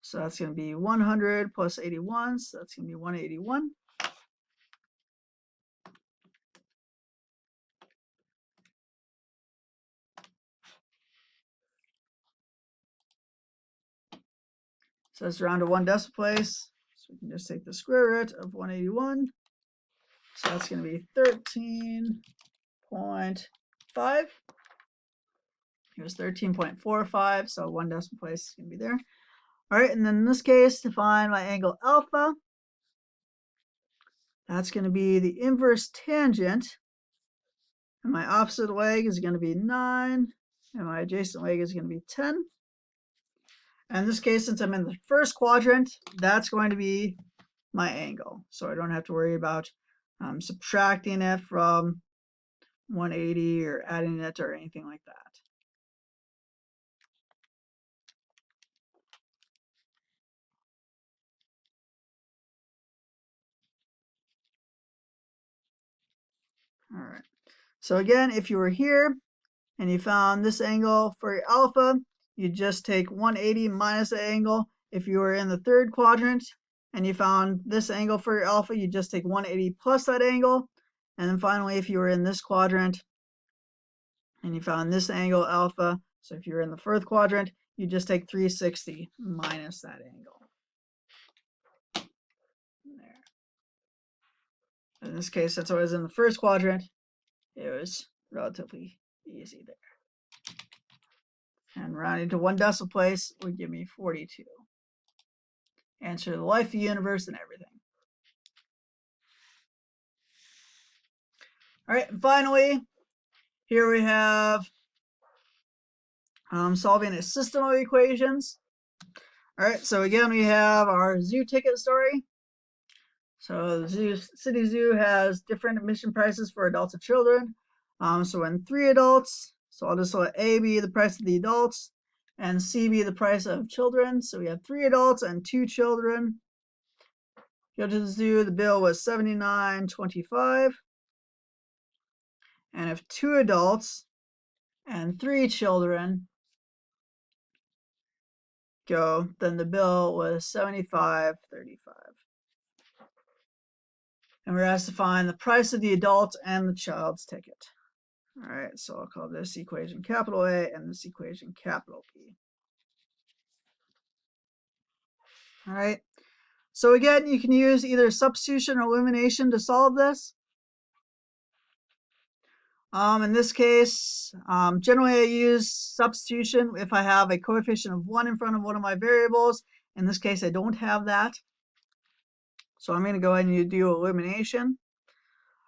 [SPEAKER 1] So that's going to be 100 plus 81, so that's going to be 181. So let's round to 1 decimal place. So we can just take the square root of 181. So that's going to be 13.5. It was 13.45, so 1 decimal place is going to be there. All right, and then in this case, to find my angle alpha, that's going to be the inverse tangent. And my opposite leg is going to be 9, and my adjacent leg is going to be 10. And in this case, since I'm in the first quadrant, that's going to be my angle. So I don't have to worry about subtracting it from 180 or adding it or anything like that. All right. So again, if you were here and you found this angle for your alpha, you just take 180 minus the angle. If you were in the third quadrant and you found this angle for your alpha, you just take 180 plus that angle. And then finally, if you were in this quadrant and you found this angle alpha, so if you're in the fourth quadrant, you just take 360 minus that angle. There. In this case, since I was in the first quadrant, it was relatively easy there. And rounding to 1 decimal place would give me 42. Answer the life, the universe, and everything. All right, and finally, here we have solving a system of equations. All right, so again, we have our zoo ticket story. So the city zoo has different admission prices for adults and children. So when 3 adults, so I'll just let A be the price of the adults and C be the price of children. So we have 3 adults and 2 children. Go to the zoo, the bill was $79.25. And if 2 adults and 3 children go, then the bill was $75.35. And we're asked to find the price of the adult and the child's ticket. All right, so I'll call this equation capital A and this equation capital B. All right, so again, you can use either substitution or elimination to solve this. In this case, generally I use substitution if I have a coefficient of 1 in front of one of my variables In this case, I don't have that. So I'm going to go ahead and do elimination.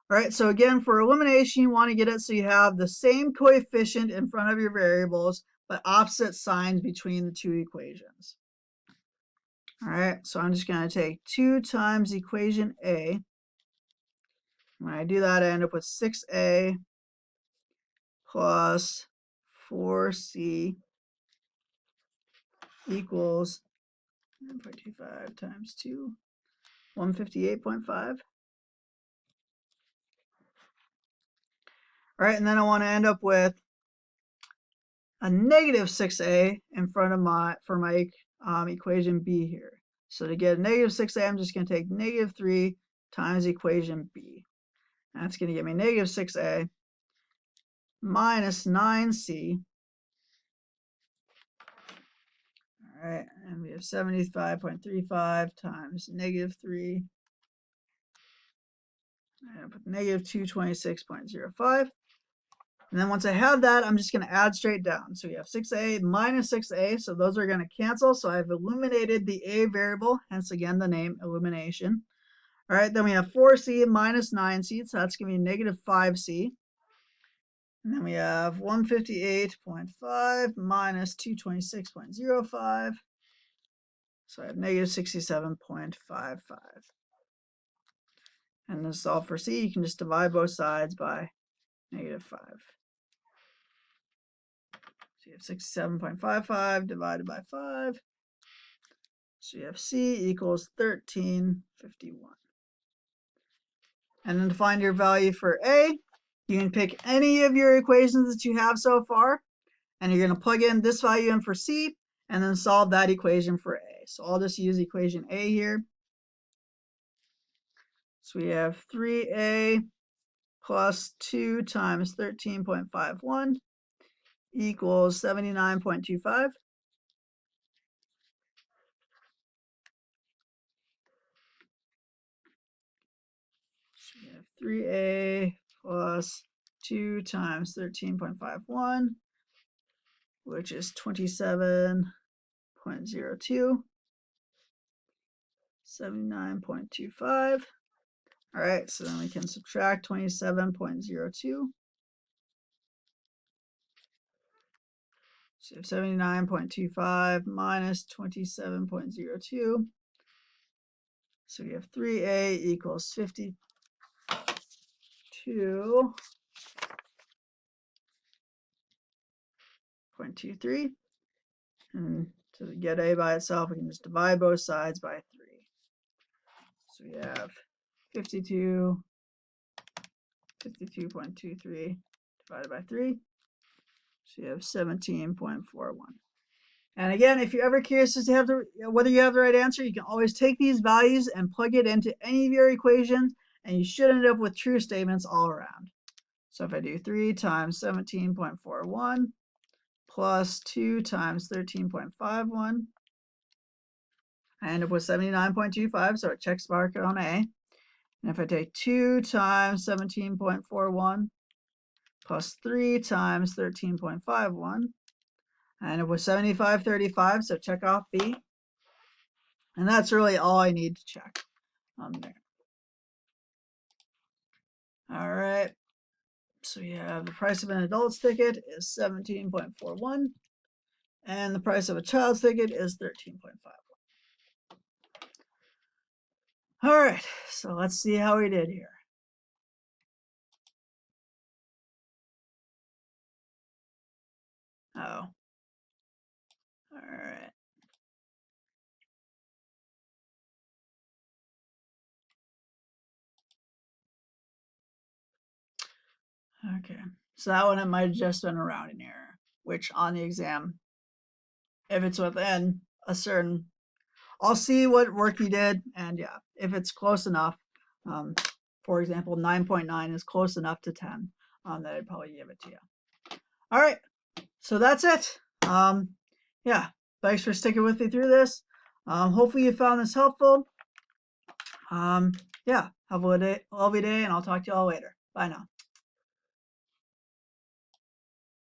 [SPEAKER 1] All right, so again, for elimination, you want to get it so you have the same coefficient in front of your variables, but opposite signs between the two equations. All right, so I'm just going to take 2 times equation A. When I do that, I end up with 6A plus 4C equals 9.25 times 2, 158.5. All right, and then I want to end up with a negative 6A in front of my equation B here. So to get a negative 6A, I'm just going to take negative 3 times equation B. That's going to give me negative 6A minus 9C. All right, and we have 75.35 times negative 3. I put negative 226.05. And then once I have that, I'm just going to add straight down. So we have 6A minus 6A, so those are going to cancel. So I've eliminated the A variable, hence again the name elimination. All right, then we have 4C minus 9C, so that's going to be negative 5C. And then we have 158.5 minus 226.05. So I have negative 67.55. And to solve for C, you can just divide both sides by negative 5. So you have 67.55 divided by 5. So you have C equals 1351. And then to find your value for A, you can pick any of your equations that you have so far, and you're going to plug in this value in for C, and then solve that equation for A. So I'll just use equation A here. So we have 3A plus 2 times 13.51 equals 79.25. So we have 3A plus 2 times 13.51, which is 27.02, 79.25. All right, so then we can subtract 27.02. So 79.25 minus 27.02. So we have 3A equals 52.23. And to get A by itself, we can just divide both sides by 3. So we have 52.23 divided by 3. So you have 17.41. And again, if you're ever curious as to whether you have the right answer, you can always take these values and plug it into any of your equations, and you should end up with true statements all around. So if I do 3 times 17.41 plus 2 times 13.51, I end up with 79.25, so it checks mark on A. And if I take 2 times 17.41 plus 3 times 13.51, I end up with 75.35, so check off B. And that's really all I need to check on there. All right, so we have the price of an adult's ticket is 17.41, and the price of a child's ticket is 13.51. All right, so let's see how we did here. Oh, all right. Okay, so that one it might have just been a rounding error, which on the exam, if it's within a certain, I'll see what work you did, and yeah, if it's close enough, for example, 9.9 is close enough to 10, that I'd probably give it to you. All right, so that's it. Yeah, thanks for sticking with me through this. Hopefully you found this helpful. Yeah, have a lovely day, and I'll talk to you all later. Bye now.